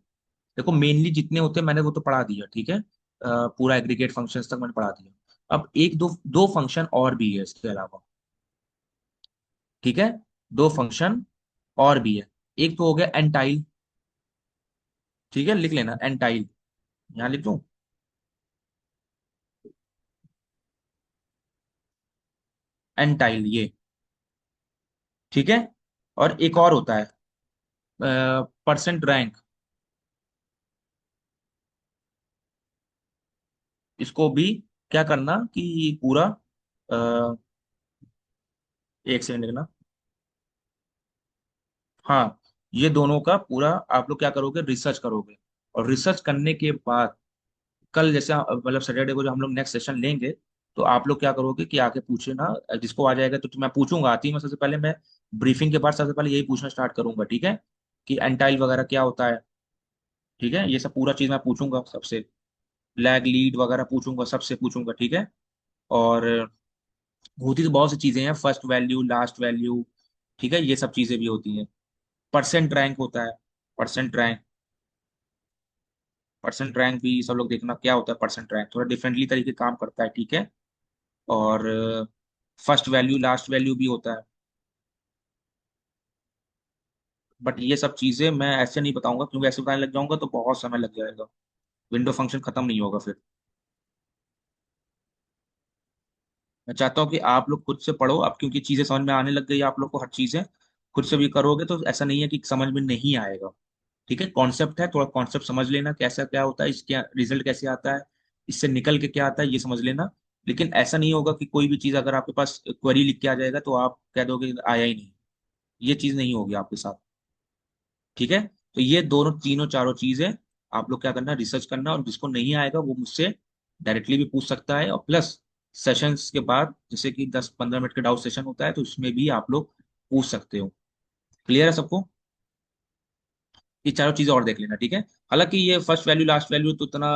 देखो मेनली जितने होते हैं मैंने वो तो पढ़ा दिया, ठीक है, पूरा एग्रीगेट फंक्शंस तक मैंने पढ़ा दिया। अब एक दो दो फंक्शन और भी है इसके अलावा। ठीक है, दो फंक्शन और भी है। एक तो हो गया एंटाइल। ठीक है, लिख लेना एंटाइल, यहाँ लिख दूं। एंटाइल ये, ठीक है। और एक और होता है परसेंट रैंक। इसको भी क्या करना कि पूरा अ, एक सेकंड ना। हाँ, ये दोनों का पूरा आप लोग क्या करोगे, रिसर्च करोगे। और रिसर्च करने के बाद कल जैसे मतलब सैटरडे को जो हम लोग नेक्स्ट सेशन लेंगे, तो आप लोग क्या करोगे कि आके पूछे ना, जिसको आ जाएगा तो मैं पूछूंगा आती ही मैं सबसे पहले, मैं ब्रीफिंग के बाद सबसे पहले यही पूछना स्टार्ट करूंगा, ठीक है, कि एंटाइल वगैरह क्या होता है। ठीक है, ये सब पूरा चीज मैं पूछूंगा सबसे। लैग लीड वगैरह पूछूंगा, सबसे पूछूंगा, ठीक है। और होती तो बहुत सी चीजें हैं, फर्स्ट वैल्यू, लास्ट वैल्यू, ठीक है, ये सब चीजें भी होती हैं। परसेंट रैंक होता है, परसेंट रैंक। परसेंट रैंक भी सब लोग देखना क्या होता है, परसेंट रैंक थोड़ा डिफरेंटली तरीके काम करता है, ठीक है। और फर्स्ट वैल्यू लास्ट वैल्यू भी होता है। बट ये सब चीजें मैं ऐसे नहीं बताऊंगा, क्योंकि ऐसे बताने लग जाऊंगा तो बहुत समय लग जाएगा, विंडो फंक्शन खत्म नहीं होगा फिर। मैं चाहता हूँ कि आप लोग खुद से पढ़ो अब, क्योंकि चीजें समझ में आने लग गई, आप लोग को हर चीजें खुद से भी करोगे तो ऐसा नहीं है कि समझ में नहीं आएगा। ठीक है, कॉन्सेप्ट है, थोड़ा कॉन्सेप्ट समझ लेना कैसा क्या होता है, इसके रिजल्ट कैसे आता है, इससे निकल के क्या आता है ये समझ लेना। लेकिन ऐसा नहीं होगा कि कोई भी चीज अगर आपके पास क्वेरी लिख के आ जाएगा तो आप कह दोगे आया ही नहीं। ये चीज नहीं होगी आपके साथ। ठीक है, तो ये दोनों तीनों चारों चीजें आप लोग क्या करना, रिसर्च करना, और जिसको नहीं आएगा वो मुझसे डायरेक्टली भी पूछ सकता है, और प्लस सेशंस के बाद जैसे कि 10-15 मिनट का डाउट सेशन होता है तो उसमें भी आप लोग पूछ सकते हो। क्लियर है सबको? ये चारों चीजें और देख लेना, ठीक है। हालांकि ये फर्स्ट वैल्यू लास्ट वैल्यू तो इतना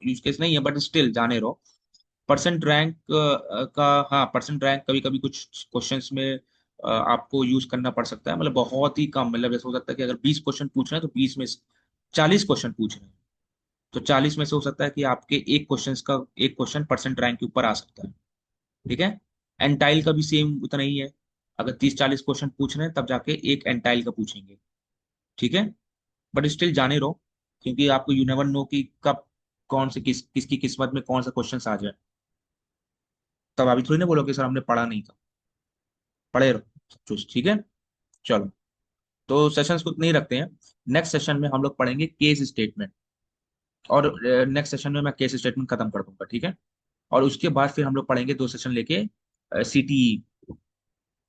यूज केस नहीं है, बट स्टिल जाने रहो। परसेंट रैंक का, हाँ परसेंट रैंक कभी कभी कुछ क्वेश्चंस में आपको यूज करना पड़ सकता है, मतलब बहुत ही कम, मतलब जैसे हो सकता है कि अगर 20 क्वेश्चन पूछ रहे हैं तो 20 में 40 क्वेश्चन पूछ रहे हैं, तो 40 में से हो सकता है कि आपके एक क्वेश्चन परसेंट रैंक के ऊपर आ सकता है। ठीक है, एंटाइल का भी सेम उतना ही है। अगर 30-40 क्वेश्चन पूछ रहे हैं तब जाके एक एंटाइल का पूछेंगे। ठीक है, बट स्टिल जाने रहो, क्योंकि आपको यू नेवर नो कि कब कौन से किसकी किस्मत में कौन सा क्वेश्चन आ जाए। तब अभी थोड़ी ना बोलो कि सर हमने पढ़ा नहीं था। पढ़े रहो सब कुछ, ठीक है। चलो, तो सेशंस को नहीं रखते हैं। नेक्स्ट सेशन में हम लोग पढ़ेंगे केस स्टेटमेंट, और नेक्स्ट सेशन में मैं केस स्टेटमेंट खत्म कर दूंगा, ठीक है। और उसके बाद फिर हम लोग पढ़ेंगे दो सेशन लेके सीटीई।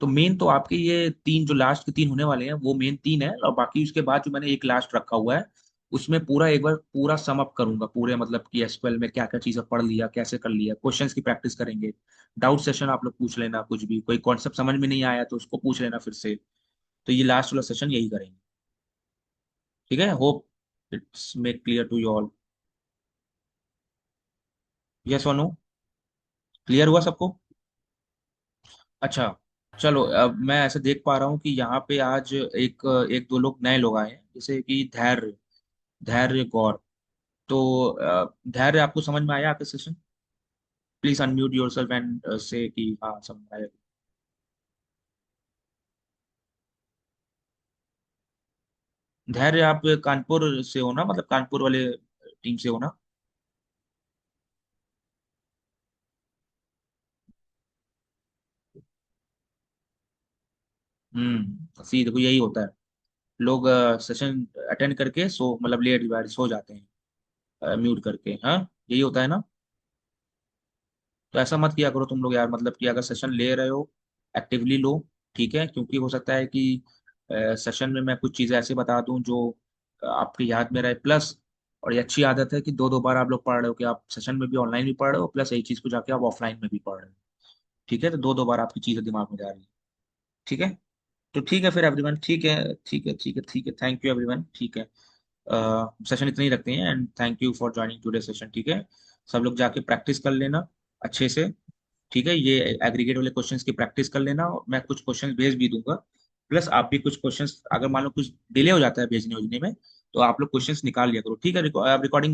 तो मेन तो आपके ये तीन जो लास्ट के तीन होने वाले हैं वो मेन तीन है, और बाकी उसके बाद जो मैंने एक लास्ट रखा हुआ है उसमें पूरा एक बार पूरा सम अप करूंगा, पूरे मतलब कि एसक्यूएल में क्या क्या चीजें पढ़ लिया, कैसे कर लिया, क्वेश्चंस की प्रैक्टिस करेंगे। डाउट सेशन आप लोग पूछ लेना, कुछ भी कोई कॉन्सेप्ट समझ में नहीं आया तो उसको पूछ लेना फिर से। तो ये लास्ट वाला सेशन यही करेंगे। ठीक है, hope it's make clear to you all. Yes और नो? क्लियर हुआ सबको? अच्छा, चलो अब मैं ऐसे देख पा रहा हूँ कि यहाँ पे आज एक एक दो लोग नए लोग आए हैं, जैसे कि धैर्य, धैर्य गौर। तो धैर्य, आपको समझ में आया आपका session? Please unmute yourself and से कि हाँ समझ में आया। धैर्य, आप कानपुर से हो ना, मतलब कानपुर वाले टीम से हो ना? सी देखो यही होता है, लोग सेशन अटेंड करके सो मतलब लेट बार सो जाते हैं म्यूट करके, हाँ यही होता है ना? तो ऐसा मत किया करो तुम लोग यार, मतलब कि अगर सेशन ले रहे हो एक्टिवली लो, ठीक है? क्योंकि हो सकता है कि सेशन में मैं कुछ चीजें ऐसे बता दूं जो आपकी याद में रहे, प्लस और ये अच्छी आदत है कि दो दो बार आप लोग पढ़ रहे हो, कि आप सेशन में भी ऑनलाइन भी पढ़ रहे हो, प्लस यही चीज को जाके आप ऑफलाइन में भी पढ़ रहे हो, ठीक है? तो दो दो बार आपकी चीजें दिमाग में जा रही है, ठीक है? तो ठीक है फिर एवरीवन, ठीक है, ठीक है, ठीक है, ठीक है, थैंक यू एवरीवन, ठीक है। सेशन इतना ही रखते हैं, and thank you for joining today session, ठीक है? सब लोग जाके प्रैक्टिस कर लेना अच्छे से, ठीक है? ये एग्रीगेट वाले क्वेश्चंस की प्रैक्टिस कर लेना, और मैं कुछ क्वेश्चंस भेज भी दूंगा, प्लस आप भी कुछ क्वेश्चंस, अगर मान लो कुछ डिले हो जाता है भेजने भेजने में, तो आप लोग क्वेश्चंस निकाल लिया करो, ठीक है? रिकॉर्डिंग